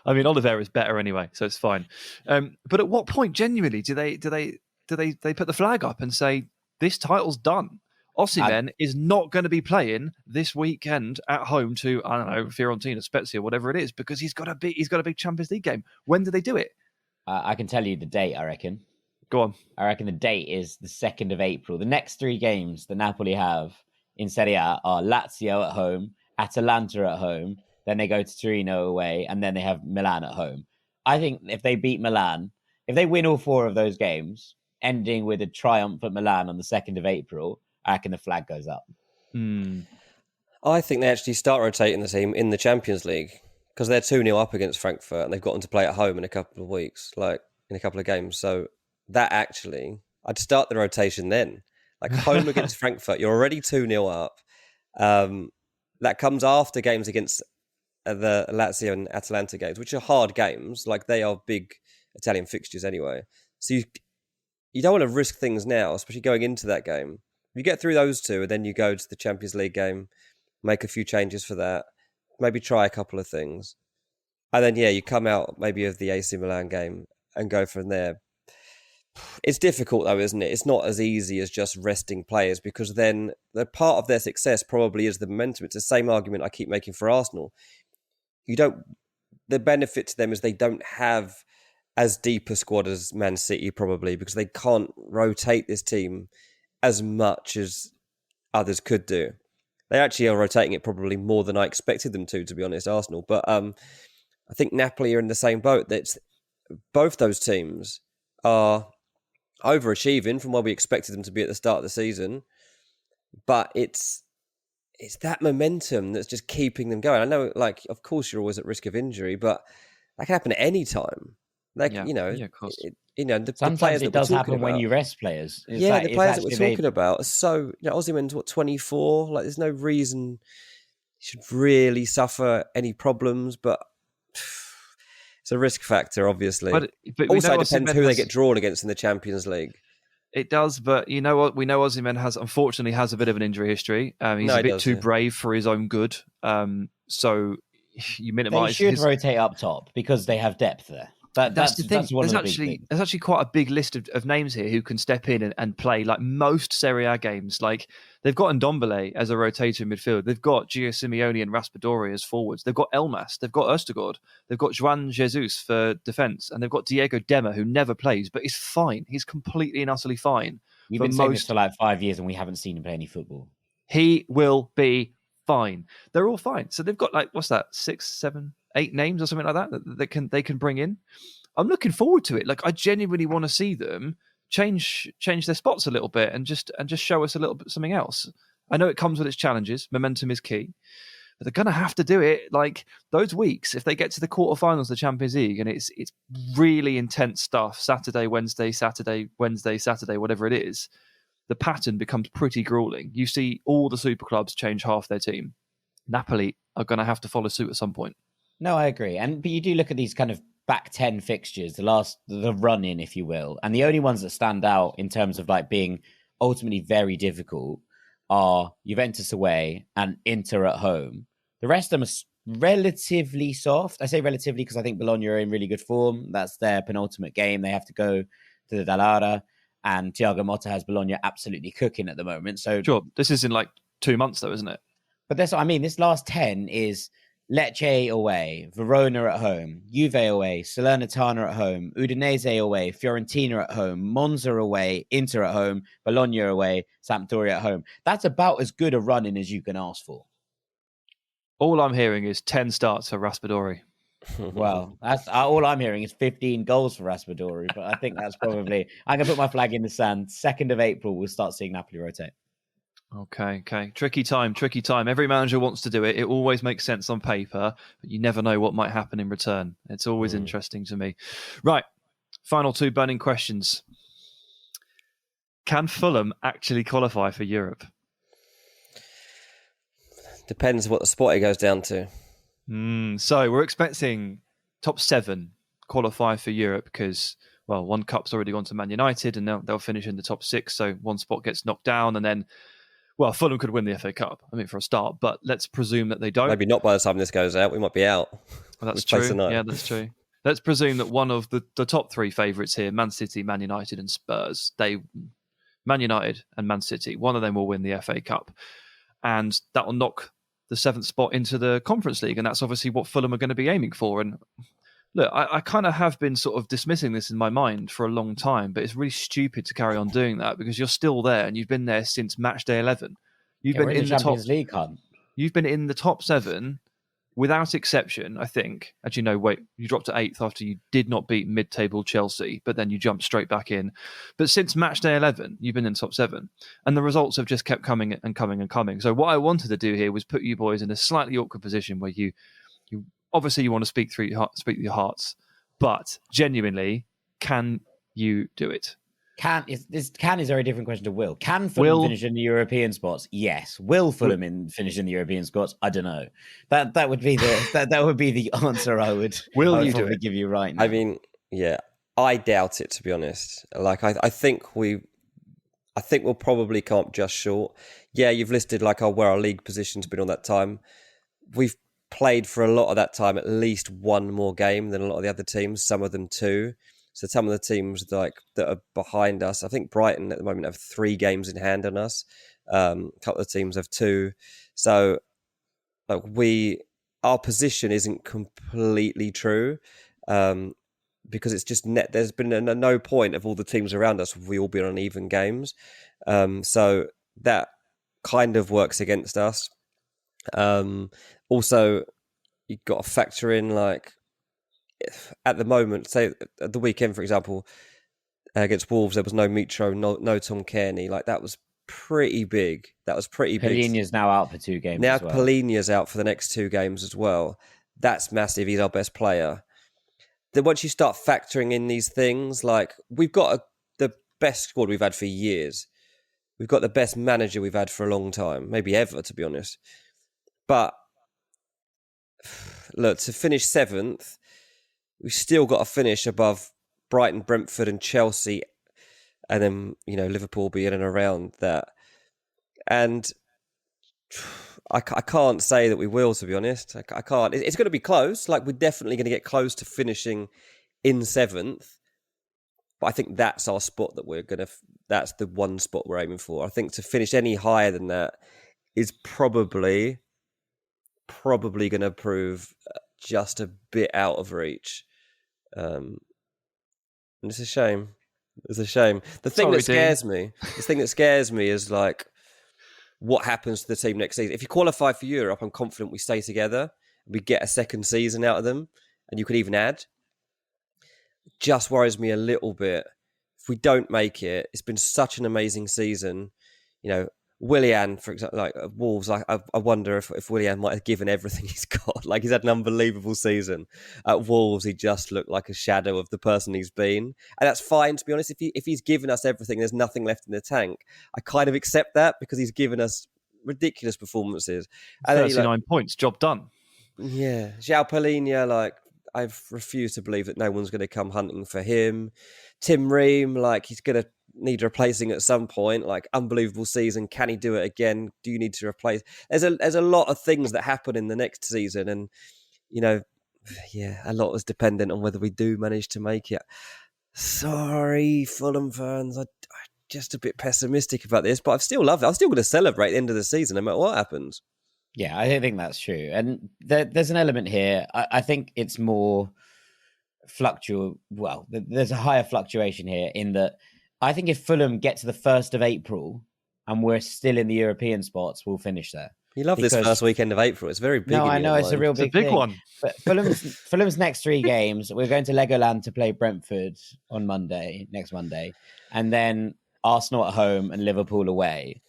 I mean, Oliveira is better anyway, so it's fine. But at what point, genuinely, do they put the flag up and say this title's done? Osimhen is not going to be playing this weekend at home to, I don't know, Fiorentina, Spezia, whatever it is, because he's got a big Champions League game. When do they do it? I can tell you the date, I reckon. Go on. I reckon the date is the 2nd of April. The next 3 games that Napoli have in Serie A are Lazio at home, Atalanta at home, then they go to Torino away, and then they have Milan at home. I think if they beat Milan, if they win all 4 of those games, ending with a triumph at Milan on the 2nd of April, I reckon the flag goes up. I think they actually start rotating the team in the Champions League because they're 2-0 up against Frankfurt and they've got them to play at home in a couple of weeks, like in a couple of games. So that actually, I'd start the rotation then. Like home against Frankfurt, you're already 2-0 up. That comes after games against the Lazio and Atalanta games, which are hard games. Like they are big Italian fixtures anyway. So you don't want to risk things now, especially going into that game. You get through those 2 and then you go to the Champions League game, make a few changes for that, maybe try a couple of things. And then, you come out maybe of the AC Milan game and go from there. It's difficult though, isn't it? It's not as easy as just resting players because then the part of their success probably is the momentum. It's the same argument I keep making for Arsenal. The benefit to them is they don't have as deep a squad as Man City probably because they can't rotate this team as much as others could do. They actually are rotating it probably more than I expected them to be honest, Arsenal. But I think Napoli are in the same boat. That both those teams are overachieving from where we expected them to be at the start of the season. But it's that momentum that's just keeping them going. I know, like, of course you're always at risk of injury, but that can happen at any time. Like, of course. Sometimes it does happen when you rest players. The players that we're talking about are so, Osimhen's 24? Like, there's no reason he should really suffer any problems, but it's a risk factor, obviously. But also depends who they get drawn against in the Champions League. It does, but you know what? We know Osimhen unfortunately has a bit of an injury history. He's a bit too brave for his own good. So you minimise. They should rotate up top because they have depth there. That's the thing. There's actually quite a big list of names here who can step in and play like most Serie A games. Like they've got Ndombele as a rotator in midfield. They've got Gio Simeone and Raspadori as forwards. They've got Elmas. They've got Østegård. They've got Juan Jesus for defence. And they've got Diego Dema, who never plays, but is fine. He's completely and utterly fine. You've been saying this for like 5 years and we haven't seen him play any football. He will be fine. They're all fine. So they've got like, what's that, 6, 7, 8 names or something like that they can bring in. I'm looking forward to it. Like I genuinely want to see them change their spots a little bit and just show us a little bit something else. I know it comes with its challenges. Momentum is key. but they're going to have to do it. Like those weeks, if they get to the quarterfinals of the Champions League, and it's really intense stuff, Saturday, Wednesday, whatever it is, the pattern becomes pretty grueling. You see all the super clubs change half their team. Napoli are going to have to follow suit at some point. No, I agree. But you do look at these kind of back 10 fixtures, the run in, if you will. And the only ones that stand out in terms of like being ultimately very difficult are Juventus away and Inter at home. The rest of them are relatively soft. I say relatively because I think Bologna are in really good form. That's their penultimate game. They have to go to the Dallara, and Thiago Motta has Bologna absolutely cooking at the moment. So sure, this is in like 2 months though, isn't it? But that's what I mean. This last 10 is Lecce away, Verona at home, Juve away, Salernitana at home, Udinese away, Fiorentina at home, Monza away, Inter at home, Bologna away, Sampdoria at home. That's about as good a run-in as you can ask for. All I'm hearing is 10 starts for Raspadori. Well, that's all I'm hearing is 15 goals for Raspadori, but I think that's probably... I'm going to put my flag in the sand. 2nd of April, we'll start seeing Napoli rotate. Okay. Tricky time. Every manager wants to do it. It always makes sense on paper, but you never know what might happen in return. It's always interesting to me. Right. Final 2 burning questions. Can Fulham actually qualify for Europe? Depends what the spot it goes down to. So we're expecting top 7 qualify for Europe because, well, one cup's already gone to Man United and they'll finish in the top 6. So one spot gets knocked down and then, well, Fulham could win the FA Cup, for a start, but let's presume that they don't. Maybe not by the time this goes out. We might be out. Well, that's true. Yeah, that's true. Let's presume that one of the top 3 favourites here, Man City, Man United and Spurs, Man United and Man City, one of them will win the FA Cup. And that will knock the 7th spot into the Conference League. And that's obviously what Fulham are going to be aiming for. And look, I kind of have been sort of dismissing this in my mind for a long time, but it's really stupid to carry on doing that because you're still there and you've been there since match day 11. You've been in the Champions League hunt. You've been in the top 7 without exception, I think. Actually, no, wait, you dropped to 8th after you did not beat mid-table Chelsea, but then you jumped straight back in. But since match day 11, you've been in top 7, and the results have just kept coming and coming and coming. So what I wanted to do here was put you boys in a slightly awkward position where you obviously you want to speak your hearts, but genuinely, can you do it? Can is a very different question to will. Can Fulham finish in the European spots? Yes. Will Fulham finish in the European spots? I don't know. That would be the answer I would. Will you do it? Give you right now. I mean, yeah, I doubt it, to be honest. Like I think we'll probably come up just short. Yeah, you've listed like where our league position's been on that time. We've played for a lot of that time at least one more game than a lot of the other teams. Some of them 2. So some of the teams that are behind us, I think Brighton at the moment have 3 games in hand on us. A couple of teams have 2. So our position isn't completely true because it's just net. There's been no point of all the teams around us. We all been on even games. So that kind of works against us. Also, you've got to factor in at the moment, say at the weekend, for example, against Wolves, there was no Mitro, no Tom Kearney. That was pretty big. Palhinha's now out for 2 games. Now as well. Palhinha's out for the next 2 games as well. That's massive. He's our best player. Then once you start factoring in these things, we've got the best squad we've had for years. We've got the best manager we've had for a long time, maybe ever, to be honest. But look, to finish 7th, we've still got to finish above Brighton, Brentford and Chelsea, and then, Liverpool be in and around that. And I can't say that we will, to be honest. I can't. It's going to be close. We're definitely going to get close to finishing in 7th. But I think that's our spot that's the one spot we're aiming for. I think to finish any higher than that is probably going to prove just a bit out of reach. And it's a shame. The thing that scares me is what happens to the team next season. If you qualify for Europe, I'm confident we stay together. We get a second season out of them, and you could even add. Just worries me a little bit. If we don't make it, it's been such an amazing season. Willian, for example, like Wolves, I wonder if Willian might have given everything he's got. Like, he's had an unbelievable season. At Wolves, he just looked like a shadow of the person he's been. And that's fine, to be honest. If he's given us everything, there's nothing left in the tank. I kind of accept that because he's given us ridiculous performances. And 39 points, job done. Yeah. João Palhinha, like, I've refused to believe that no one's going to come hunting for him. Tim Ream, like, he's going to need replacing at some point. Like, unbelievable season. Can he do it again? Do you need to replace? There's a lot of things that happen in the next season, and a lot is dependent on whether we do manage to make it. Sorry, Fulham fans, I'm just a bit pessimistic about this, but I still love it. I'm still going to celebrate the end of the season no matter what happens. Yeah, I think that's true, and there's an element here. I think it's more fluctual. Well, there's a higher fluctuation here in that. I think if Fulham get to the 1st of April and we're still in the European spots, we'll finish there. You love this first weekend of April. It's very big. No, I know. It's a real big thing. One. But Fulham's next 3 games, we're going to Legoland to play Brentford on next Monday. And then Arsenal at home and Liverpool away.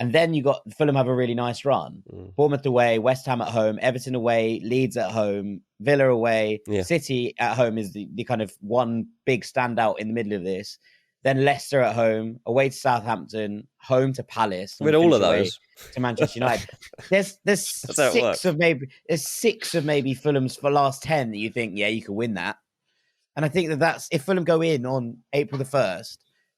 And then Fulham have a really nice run. Bournemouth away, West Ham at home, Everton away, Leeds at home, Villa away. Yeah. City at home is the kind of one big standout in the middle of this. Then Leicester at home, away to Southampton, home to Palace. With all of those. To Manchester United. There's six of maybe Fulham's for last 10 that you think, yeah, you could win that. And I think that's, if Fulham go in on April the 1st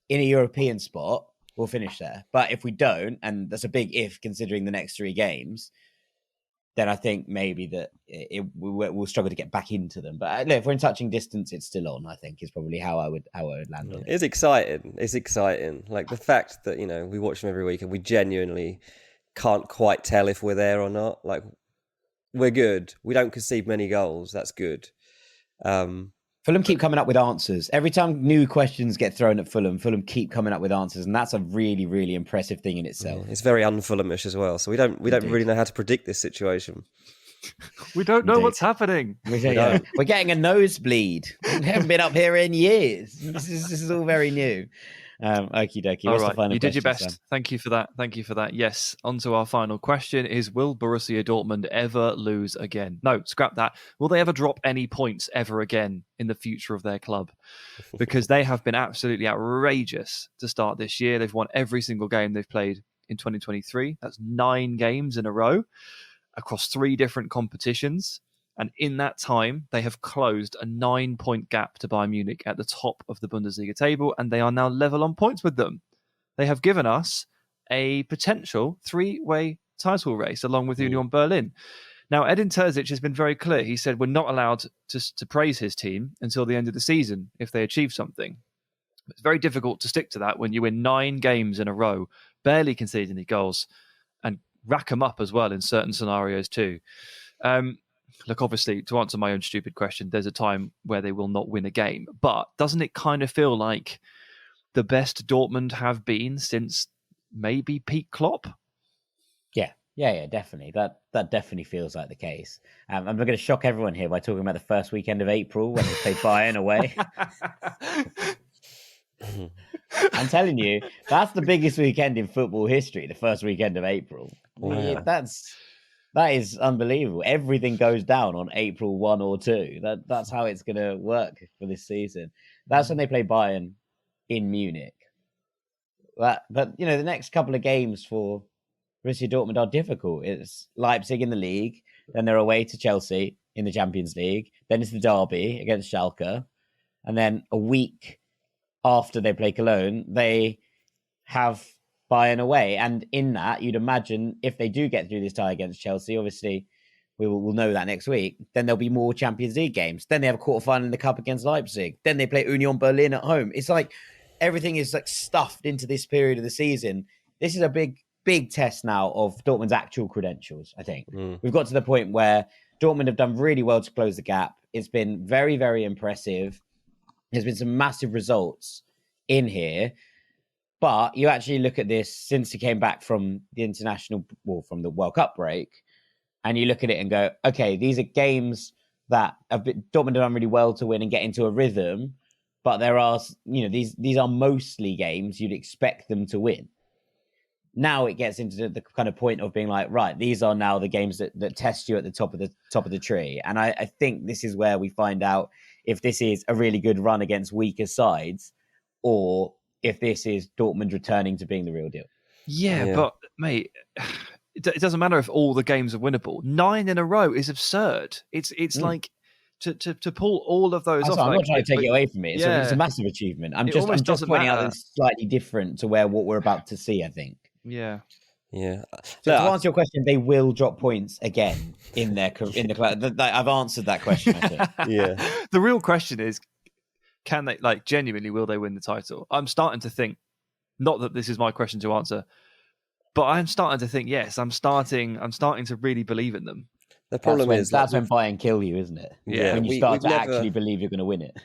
in a European spot, we'll finish there. But if we don't, and that's a big if considering the next 3 games, then I think maybe that we'll struggle to get back into them. But if we're in touching distance, it's still on, I think, is probably how I would land on it. It's exciting. Like, the fact that, we watch them every week and we genuinely can't quite tell if we're there or not. Like, we're good. We don't concede many goals. That's good. Fulham keep coming up with answers. Every time new questions get thrown at Fulham keep coming up with answers, and that's a really, really impressive thing in itself. Yeah, it's very un-Fulhamish as well. So we don't really know how to predict this situation. We don't know what's happening. We're getting a nosebleed. We haven't been up here in years. This is all very new. Okie dokie. All right, you did your best. Sam? Thank you for that. Yes, on to our final question is, will Borussia Dortmund ever lose again? No, scrap that. Will they ever drop any points ever again in the future of their club? Because they have been absolutely outrageous to start this year. They've won every single game they've played in 2023. That's 9 games in a row across 3 different competitions. And in that time, they have closed a 9-point gap to Bayern Munich at the top of the Bundesliga table, and they are now level on points with them. They have given us a potential 3-way title race along with Union Berlin. Now, Edin Terzic has been very clear. He said we're not allowed to praise his team until the end of the season if they achieve something. It's very difficult to stick to that when you win 9 games in a row, barely conceding any goals, and rack them up as well in certain scenarios too. Look, obviously, to answer my own stupid question, there's a time where they will not win a game. But doesn't it kind of feel like the best Dortmund have been since maybe Pete Klopp? Yeah, definitely. That definitely feels like the case. I'm going to shock everyone here by talking about the first weekend of April when they play Bayern away. I'm telling you, that's the biggest weekend in football history, the first weekend of April. Wow. That is unbelievable. Everything goes down on April 1 or 2. That's how it's going to work for this season. That's when they play Bayern in Munich. But the next couple of games for Borussia Dortmund are difficult. It's Leipzig in the league, then they're away to Chelsea in the Champions League, then it's the derby against Schalke, and then a week after they play Cologne, they have Bayern away. And in that, you'd imagine if they do get through this tie against Chelsea, obviously we'll know that next week, then there'll be more Champions League games. Then they have a quarterfinal in the Cup against Leipzig. Then they play Union Berlin at home. It's like everything is like stuffed into this period of the season. This is a big test now of Dortmund's actual credentials, I think. We've got to the point where Dortmund have done really well to close the gap. It's been very, very impressive. There's been some massive results in here. But you actually look at this since he came back from from the World Cup break, and you look at it and go, okay, these are games that Dortmund have done really well to win and get into a rhythm. But there are, these are mostly games you'd expect them to win. now it gets into the kind of point of being like, right, these are now the games that test you at the top of the tree. And I think this is where we find out if this is a really good run against weaker sides, or if this is Dortmund returning to being the real deal. Yeah. But mate, it doesn't matter if all the games are winnable. 9 in a row is absurd. It's like to pull all of those off. I'm not trying to take it away from it. It's a massive achievement. I'm just pointing out that it's slightly different to what we're about to see, I think. Yeah. So to answer your question, they will drop points again in the class. I've answered that question, I think. Yeah. The real question is, can they, like, genuinely, will they win the title? I'm starting to think, not that this is my question to answer, but I'm starting to think, yes, I'm starting to really believe in them. The problem is that's when buy and kill you, isn't it? Yeah. When you start to actually believe you're going to win it.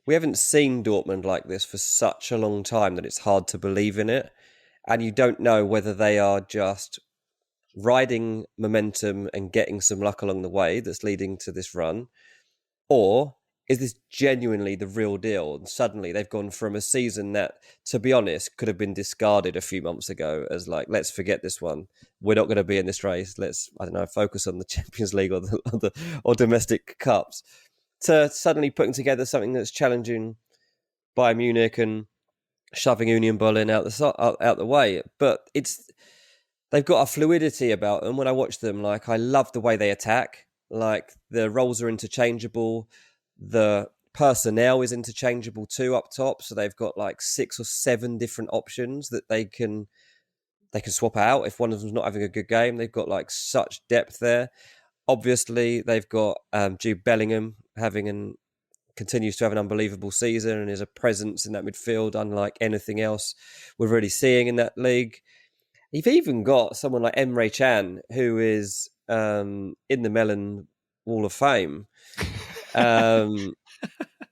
We haven't seen Dortmund like this for such a long time that it's hard to believe in it. And you don't know whether they are just riding momentum and getting some luck along the way that's leading to this run, or is this genuinely the real deal? And suddenly they've gone from a season that, to be honest, could have been discarded a few months ago as like, let's forget this one. We're not going to be in this race. Let's, I don't know, focus on the Champions League or domestic cups, to suddenly putting together something that's challenging Bayern Munich and shoving Union Berlin out the way. But they've got a fluidity about them. When I watch them, like, I love the way they attack. Like, the roles are interchangeable. The personnel is interchangeable too up top. So they've got like 6 or 7 different options that they can swap out if one of them's not having a good game. They've got like such depth there. Obviously, they've got Jude Bellingham continues to have an unbelievable season and is a presence in that midfield unlike anything else we're really seeing in that league. You've even got someone like Emre Can, who is in the Mellon Wall of Fame,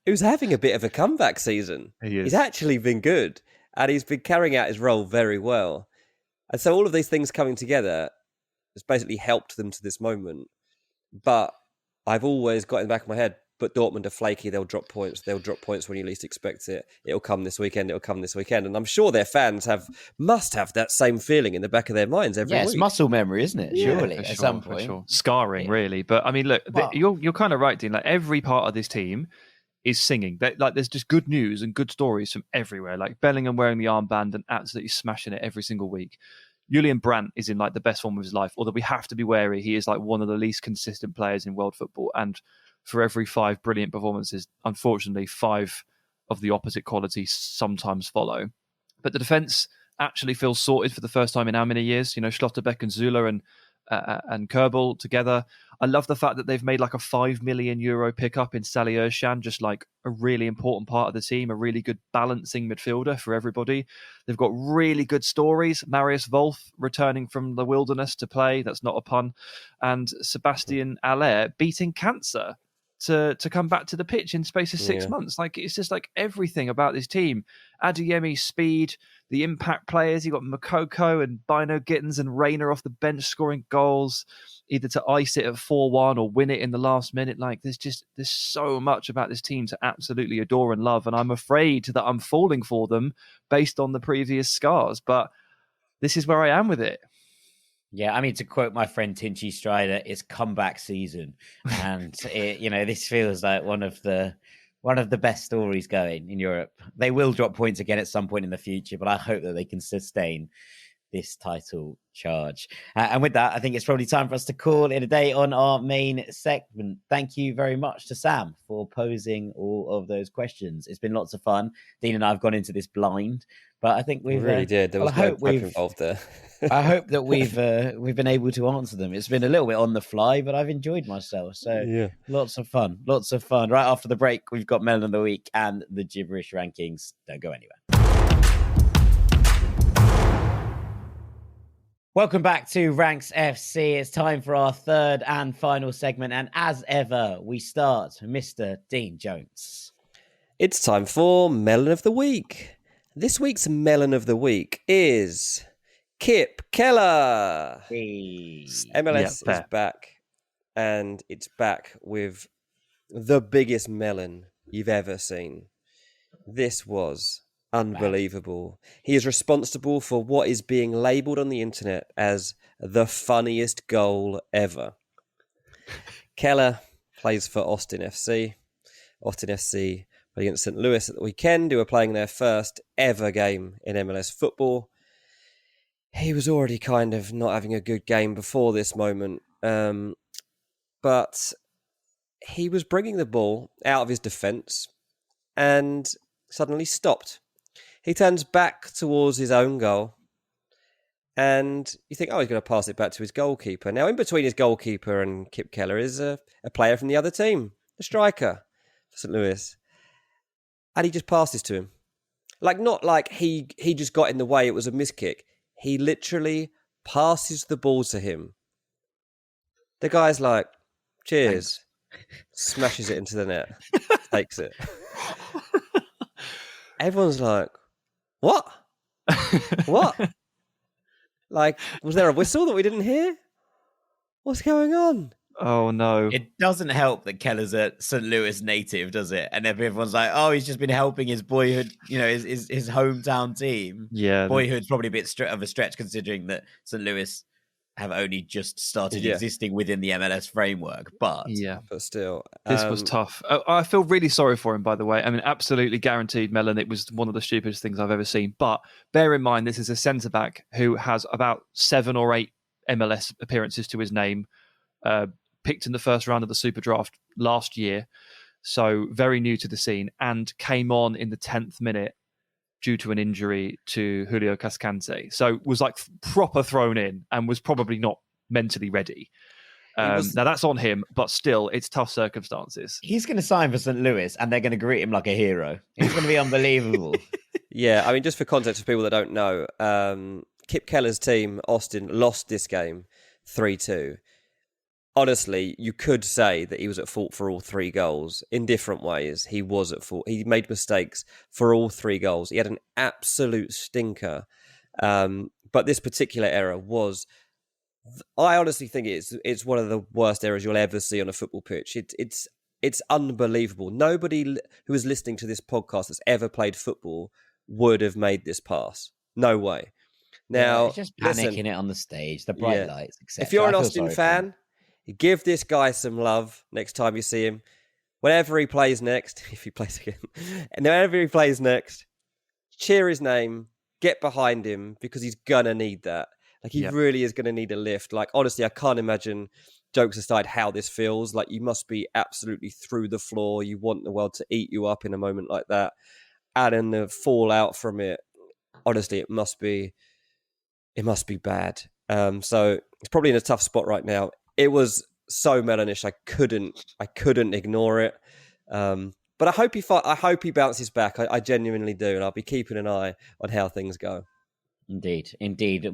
who's having a bit of a comeback season. He's actually been good, and he's been carrying out his role very well. And so all of these things coming together has basically helped them to this moment. But I've always got in the back of my head, but Dortmund are flaky. They'll drop points. They'll drop points when you least expect it. It'll come this weekend. And I'm sure their fans must have that same feeling in the back of their minds every week. It's muscle memory, isn't it? Surely, at some point. Sure. Scarring, really. But I mean, look, you're kind of right, Dean. Like, every part of this team is singing. Like, there's just good news and good stories from everywhere. Like Bellingham wearing the armband and absolutely smashing it every single week. Julian Brandt is in like the best form of his life, although we have to be wary. He is like one of the least consistent players in world football, and for every 5 brilliant performances, unfortunately, 5 of the opposite quality sometimes follow. But the defence actually feels sorted for the first time in how many years? You know, Schlotterbeck and Zula and Kerbal together. I love the fact that they've made like a €5 million pickup in Sally Özcan, just like a really important part of the team, a really good balancing midfielder for everybody. They've got really good stories. Marius Wolf returning from the wilderness to play. That's not a pun. And Sebastian Haller beating cancer to come back to the pitch in space of 6 months. Like, it's just like everything about this team. Adeyemi's speed, the impact players. You got Makoko and Bino Gittins and Rayner off the bench scoring goals, either to ice it at 4-1 or win it in the last minute. Like, there's so much about this team to absolutely adore and love. And I'm afraid that I'm falling for them based on the previous scars. But this is where I am with it. Yeah, I mean, to quote my friend Tinchy Strider, it's comeback season, and this feels like one of the best stories going in Europe. They will drop points again at some point in the future, but I hope that they can sustain this title charge. And with that, I think it's probably time for us to call it a day on our main segment. Thank you very much to Sam for posing all of those questions. It's been lots of fun. Dean and I have gone into this blind, but I think we really did. There was no prep involved there. I hope that we've been able to answer them. It's been a little bit on the fly, but I've enjoyed myself. So lots of fun. Right after the break, we've got Melon of the Week and the Gibberish Rankings. Don't go anywhere. Welcome back to Ranks FC. It's time for our third and final segment. And as ever, we start Mr. Dean Jones. It's time for Melon of the Week. This week's Melon of the Week is Kip Keller. Hey. MLS is back, and it's back with the biggest melon you've ever seen. This was Unbelievable. He is responsible for what is being labelled on the internet as the funniest goal ever. Keller plays for Austin FC. Austin FC played against St. Louis at the weekend, who were playing their first ever game in MLS football. He was already kind of not having a good game before this moment, but he was bringing the ball out of his defence and suddenly stopped. He turns back towards his own goal, and you think, oh, he's going to pass it back to his goalkeeper. Now, in between his goalkeeper and Kip Keller is a player from the other team, the striker for St. Louis. And he just passes to him. Not like he just got in the way, it was a miskick. He literally passes the ball to him. The guy's like, cheers. Thanks. Smashes it into the net. Takes it. Everyone's like, what? What? Was there a whistle that we didn't hear? What's going on? Oh, no. It doesn't help that Keller's a St. Louis native, does it? And everyone's like, oh, he's just been helping his boyhood, his hometown team. Yeah. Boyhood's probably a bit of a stretch considering that St. Louis have only just started existing within the MLS framework. But still. This was tough. I feel really sorry for him, by the way. I mean, absolutely guaranteed, Mellon, it was one of the stupidest things I've ever seen. But bear in mind, this is a centre-back who has about 7 or 8 MLS appearances to his name, picked in the first round of the Super Draft last year, so very new to the scene, and came on in the 10th minute due to an injury to Julio Cascante. So was proper thrown in and was probably not mentally ready. Now that's on him, but still, it's tough circumstances. He's going to sign for St. Louis and they're going to greet him like a hero. It's going to be unbelievable. Yeah, I mean, just for context for people that don't know, Kip Keller's team, Austin, lost this game 3-2. Honestly, you could say that he was at fault for all 3 goals in different ways. He was at fault. He made mistakes for all 3 goals. He had an absolute stinker. But this particular error was, I honestly think it's one of the worst errors you'll ever see on a football pitch. It's unbelievable. Nobody who is listening to this podcast that's ever played football would have made this pass. No way. Now, it's just panicking it on the stage, the bright lights, etc. If you're an Austin fan, you give this guy some love next time you see him. Whenever he plays next, if he plays again, and whenever he plays next, cheer his name, get behind him, because he's gonna need that. He really is gonna need a lift. Honestly, I can't imagine, jokes aside, how this feels. You must be absolutely through the floor. You want the world to eat you up in a moment like that. And then the fallout from it, honestly, it must be bad. So it's probably in a tough spot right now. It was so Mellonish, I couldn't ignore it. But I hope he bounces back. I genuinely do, and I'll be keeping an eye on how things go. Indeed.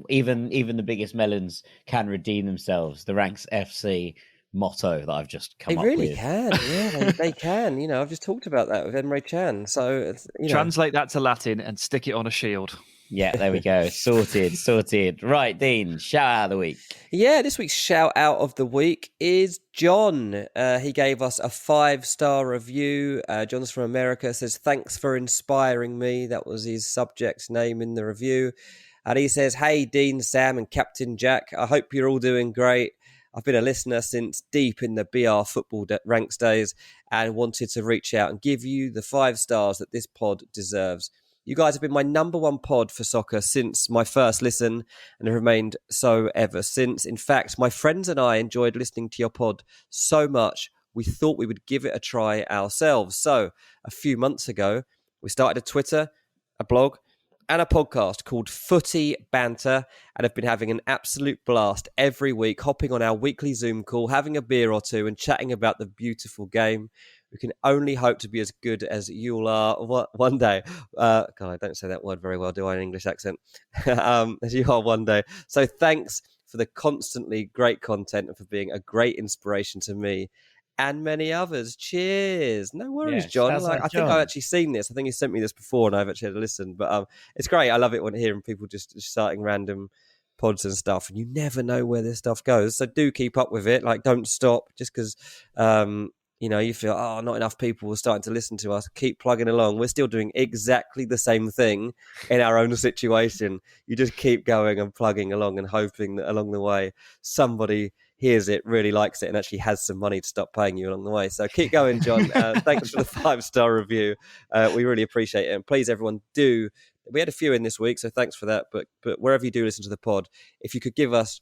Even the biggest melons can redeem themselves. The Ranks FC motto that I've just come up with. They really can. Yeah, they can. I've just talked about that with Emre Can. So translate that to Latin and stick it on a shield. Yeah, there we go. Sorted. Right, Dean, shout out of the week. Yeah, this week's shout out of the week is John. He gave us a 5-star review. John's from America, says, thanks for inspiring me. That was his subject name in the review. And he says, hey, Dean, Sam and Captain Jack, I hope you're all doing great. I've been a listener since deep in the BR football ranks days and wanted to reach out and give you the 5 stars that this pod deserves. You guys have been my number 1 pod for soccer since my first listen and have remained so ever since. In fact, my friends and I enjoyed listening to your pod so much, we thought we would give it a try ourselves. So a few months ago, we started a Twitter, a blog, and a podcast called Footy Banter, and have been having an absolute blast every week, hopping on our weekly Zoom call, having a beer or two and chatting about the beautiful game. We can only hope to be as good as you all are one day. God, I don't say that word very well, do I, in English accent? As you are one day. So thanks for the constantly great content and for being a great inspiration to me and many others. Cheers. No worries, John. I think I've actually seen this. I think he sent me this before and I've actually had a listen. But it's great. I love it when hearing people just starting random pods and stuff. And you never know where this stuff goes. So do keep up with it. Don't stop just because... you feel, not enough people are starting to listen to us. Keep plugging along. We're still doing exactly the same thing in our own situation. You just keep going and plugging along and hoping that along the way somebody hears it, really likes it, and actually has some money to stop paying you along the way. So keep going, John. Thanks for the 5-star review. We really appreciate it. And please, everyone, do. We had a few in this week, so thanks for that. But wherever you do listen to the pod, if you could give us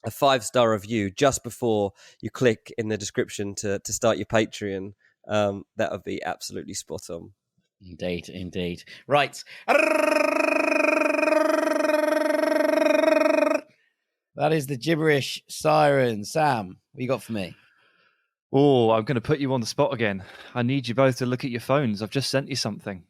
a 5-star review just before you click in the description to start your Patreon, that would be absolutely spot on. Indeed. Right. That is the gibberish siren. Sam, what you got for me? Oh, I'm going to put you on the spot again. I need you both to look at your phones. I've just sent you something.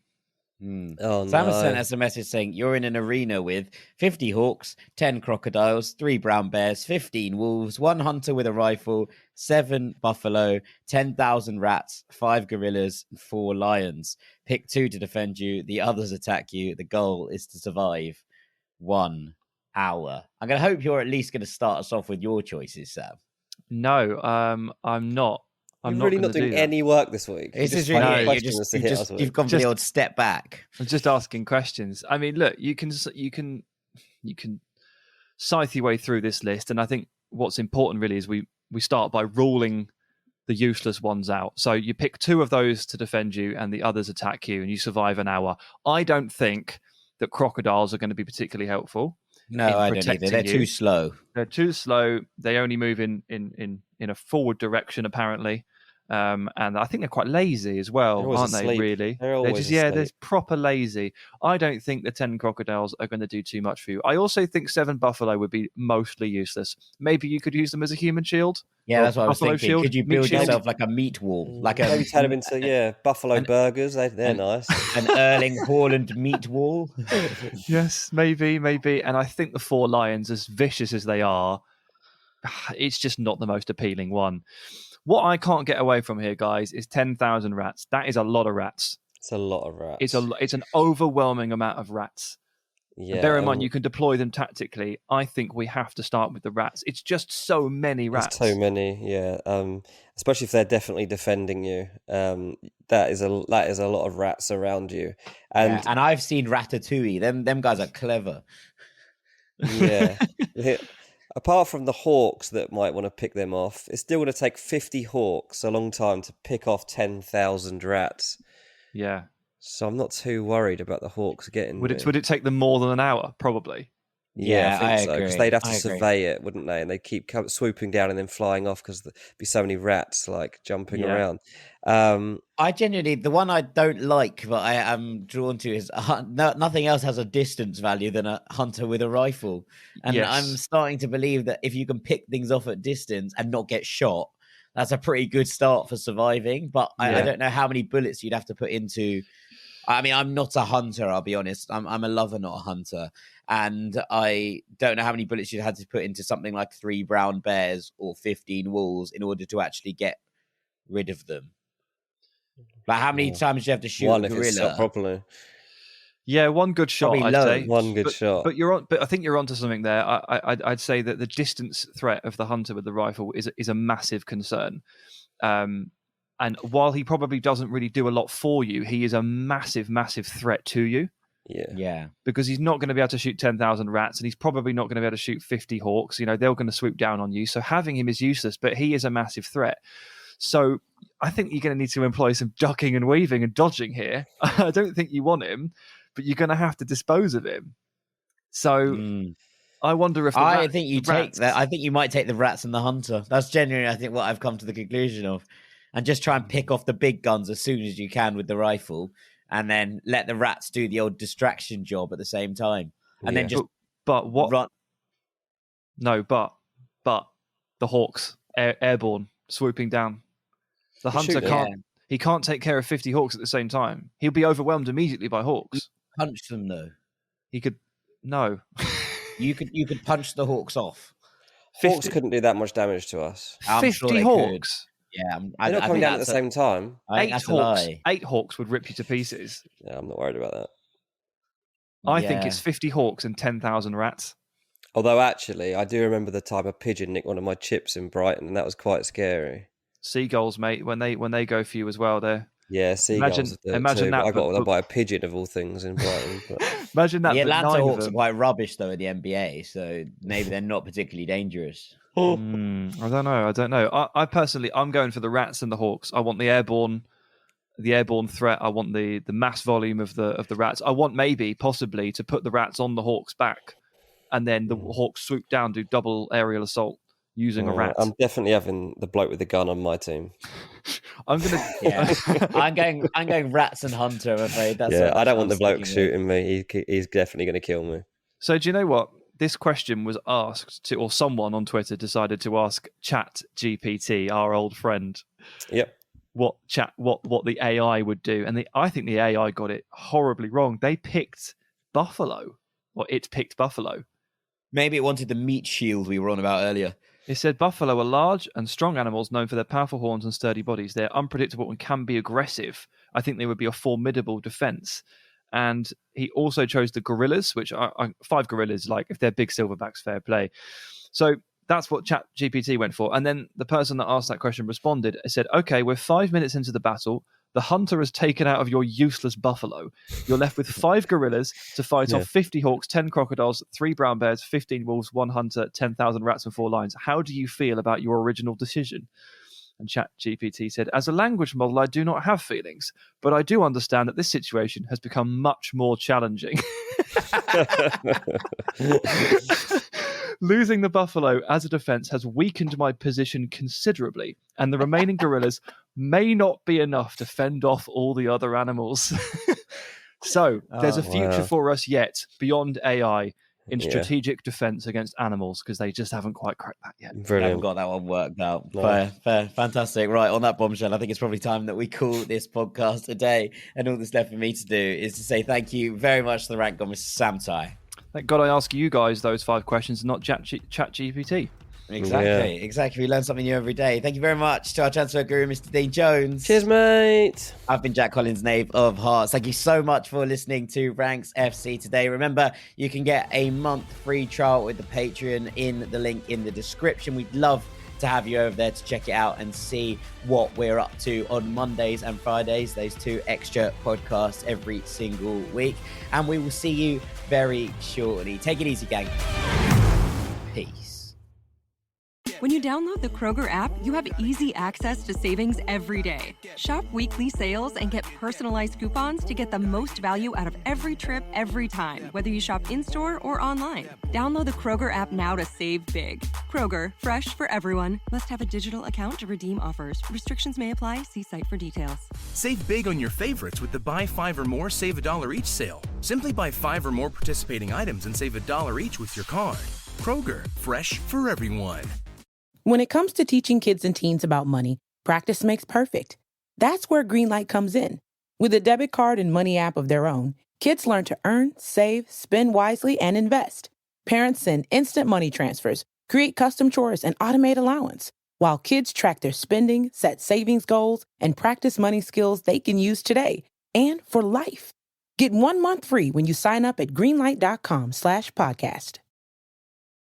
Sam has sent us a message saying you're in an arena with 50 hawks, 10 crocodiles, 3 brown bears, 15 wolves, 1 hunter with a rifle, 7 buffalo, 10,000 rats, 5 gorillas, and 4 lions. Pick 2 to defend you. The others attack you. The goal is to survive 1 hour. I'm going to hope you're at least going to start us off with your choices, Sam. No, I'm not. I'm really not doing any work this week. This is really you've gone for the old step back. I'm just asking questions. I mean, look, you can scythe your way through this list, and I think what's important really is we start by ruling the useless ones out. So you pick 2 of those to defend you, and the others attack you, and you survive an hour. I don't think that crocodiles are going to be particularly helpful. No, I don't either. They're too slow. They're too slow. They only move in a forward direction, apparently. And I think they're quite lazy as well, aren't they, really? They're proper lazy. I don't think the 10 crocodiles are going to do too much for you. I also think 7 buffalo would be mostly useless. Maybe you could use them as a human shield. Yeah, that's what I was thinking. Shield, could you build yourself like a meat wall? Maybe turn them into, buffalo burgers. They're nice. An Erling Haaland meat wall. Yes, maybe. And I think the 4 lions, as vicious as they are, it's just not the most appealing one. What I can't get away from here, guys, is 10,000 rats. That is a lot of rats. It's a lot of rats. It's an overwhelming amount of rats. Yeah. Bear in mind, you can deploy them tactically. I think we have to start with the rats. It's just so many rats. It's so many, yeah. Especially if they're definitely defending you. That is a lot of rats around you. And I've seen Ratatouille. Them guys are clever. Yeah. Apart from the hawks that might want to pick them off, it's still going to take 50 hawks a long time to pick off 10,000 rats. Yeah. So I'm not too worried about the hawks getting. Would it take them more than an hour? Probably. Yeah, I think so. Because they'd have to survey it, wouldn't they? And they keep swooping down and then flying off because there'd be so many rats jumping around. I genuinely, the one I don't like, but I am drawn to is nothing else has a distance value than a hunter with a rifle. And I'm starting to believe that if you can pick things off at distance and not get shot, that's a pretty good start for surviving. But I don't know how many bullets you'd have to put into. I mean, I'm not a hunter, I'll be honest. I'm a lover, not a hunter. And I don't know how many bullets you'd have to put into something like 3 brown bears or 15 wolves in order to actually get rid of them. Like, how many times do you have to shoot a gorilla? Properly. Yeah, one good shot, I'd say. One good shot. But I think you're onto something there. I'd say that the distance threat of the hunter with the rifle is a massive concern. And while he probably doesn't really do a lot for you, he is a massive, massive threat to you. Yeah. Because he's not going to be able to shoot 10,000 rats, and he's probably not going to be able to shoot 50 hawks. They're going to swoop down on you. So having him is useless, but he is a massive threat. So I think you're going to need to employ some ducking and weaving and dodging here. I don't think you want him, but you're going to have to dispose of him. So I wonder if I think you take that. I think you might take the rats and the hunter. That's genuinely, I think, what I've come to the conclusion of. And just try and pick off the big guns as soon as you can with the rifle, and then let the rats do the old distraction job at the same time. And then just run. No, but the hawks airborne swooping down. The hunter can't take care of 50 hawks at the same time. He'll be overwhelmed immediately by hawks. Punch them though. He could no. You could punch the hawks off. Hawks couldn't do that much damage to us. 50 hawks. Yeah, they're not coming down at the same time. 8 hawks would rip you to pieces. Yeah, I'm not worried about that. I think it's 50 hawks and 10,000 rats. Although, actually, I do remember the time a pigeon nicked one of my chips in Brighton, and that was quite scary. seagulls, mate. When they go for you as well, they're seagulls. Imagine that. I got to buy a pigeon of all things in Brighton. But... Imagine that. The Atlanta Hawks are quite rubbish though in the NBA, so maybe they're not particularly dangerous. I don't know. I personally, I'm going for the Rats and the Hawks. I want the airborne threat. I want the mass volume of the Rats. I want possibly to put the Rats on the Hawks' back, and then the Hawks swoop down, do double aerial assault using a rat. I'm definitely having the bloke with the gun on my team. I'm going Rats and Hunter. I'm afraid. I don't want the bloke shooting me. He's definitely going to kill me. So do you know what? This question was asked to, or someone on Twitter decided to ask ChatGPT, our old friend. Yep. What the AI would do, and I think the AI got it horribly wrong. They picked buffalo, or it picked buffalo. Maybe it wanted the meat shield we were on about earlier. It said buffalo are large and strong animals known for their powerful horns and sturdy bodies. They're unpredictable and can be aggressive. I think they would be a formidable defense. And he also chose the gorillas, which are 5 gorillas, like if they're big silverbacks, fair play. So that's what ChatGPT went for. And then the person that asked that question responded. It said, okay, we're 5 minutes into the battle. The hunter has taken out of your useless buffalo. You're left with 5 gorillas to fight off 50 hawks, 10 crocodiles, 3 brown bears, 15 wolves, 1 hunter, 10,000 rats and 4 lions. How do you feel about your original decision? And ChatGPT said, as a language model, I do not have feelings, but I do understand that this situation has become much more challenging. Losing the buffalo as a defense has weakened my position considerably, and the remaining gorillas may not be enough to fend off all the other animals. So there's a future for us yet beyond AI in strategic defense against animals, because they just haven't quite cracked that yet. Brilliant. Haven't got that one worked out. No. Fair, fantastic. Right, on that bombshell, I think it's probably time that we call this podcast a day. And all that's left for me to do is to say thank you very much to the rank god, Mr. Sam Tai. Thank God I ask you guys those 5 questions and not ChatGPT. Exactly. We learn something new every day. Thank you very much to our transfer guru, Mr. Dean Jones. Cheers, mate. I've been Jack Collins, Knave of Hearts. Thank you so much for listening to Ranks FC today. Remember, you can get a month free trial with the Patreon in the link in the description. We'd love to have you over there to check it out and see what we're up to on Mondays and Fridays, those 2 extra podcasts every single week. And we will see you very shortly. Take it easy, gang. Peace. When you download the Kroger app, you have easy access to savings every day. Shop weekly sales and get personalized coupons to get the most value out of every trip, every time, whether you shop in-store or online. Download the Kroger app now to save big. Kroger, fresh for everyone. Must have a digital account to redeem offers. Restrictions may apply. See site for details. Save big on your favorites with the Buy 5 or More, Save $1 each sale. Simply buy 5 or more participating items and save $1 each with your card. Kroger, fresh for everyone. When it comes to teaching kids and teens about money, practice makes perfect. That's where Greenlight comes in. With a debit card and money app of their own, kids learn to earn, save, spend wisely, and invest. Parents send instant money transfers, create custom chores, and automate allowance, while kids track their spending, set savings goals, and practice money skills they can use today and for life. Get 1 month free when you sign up at greenlight.com/podcast.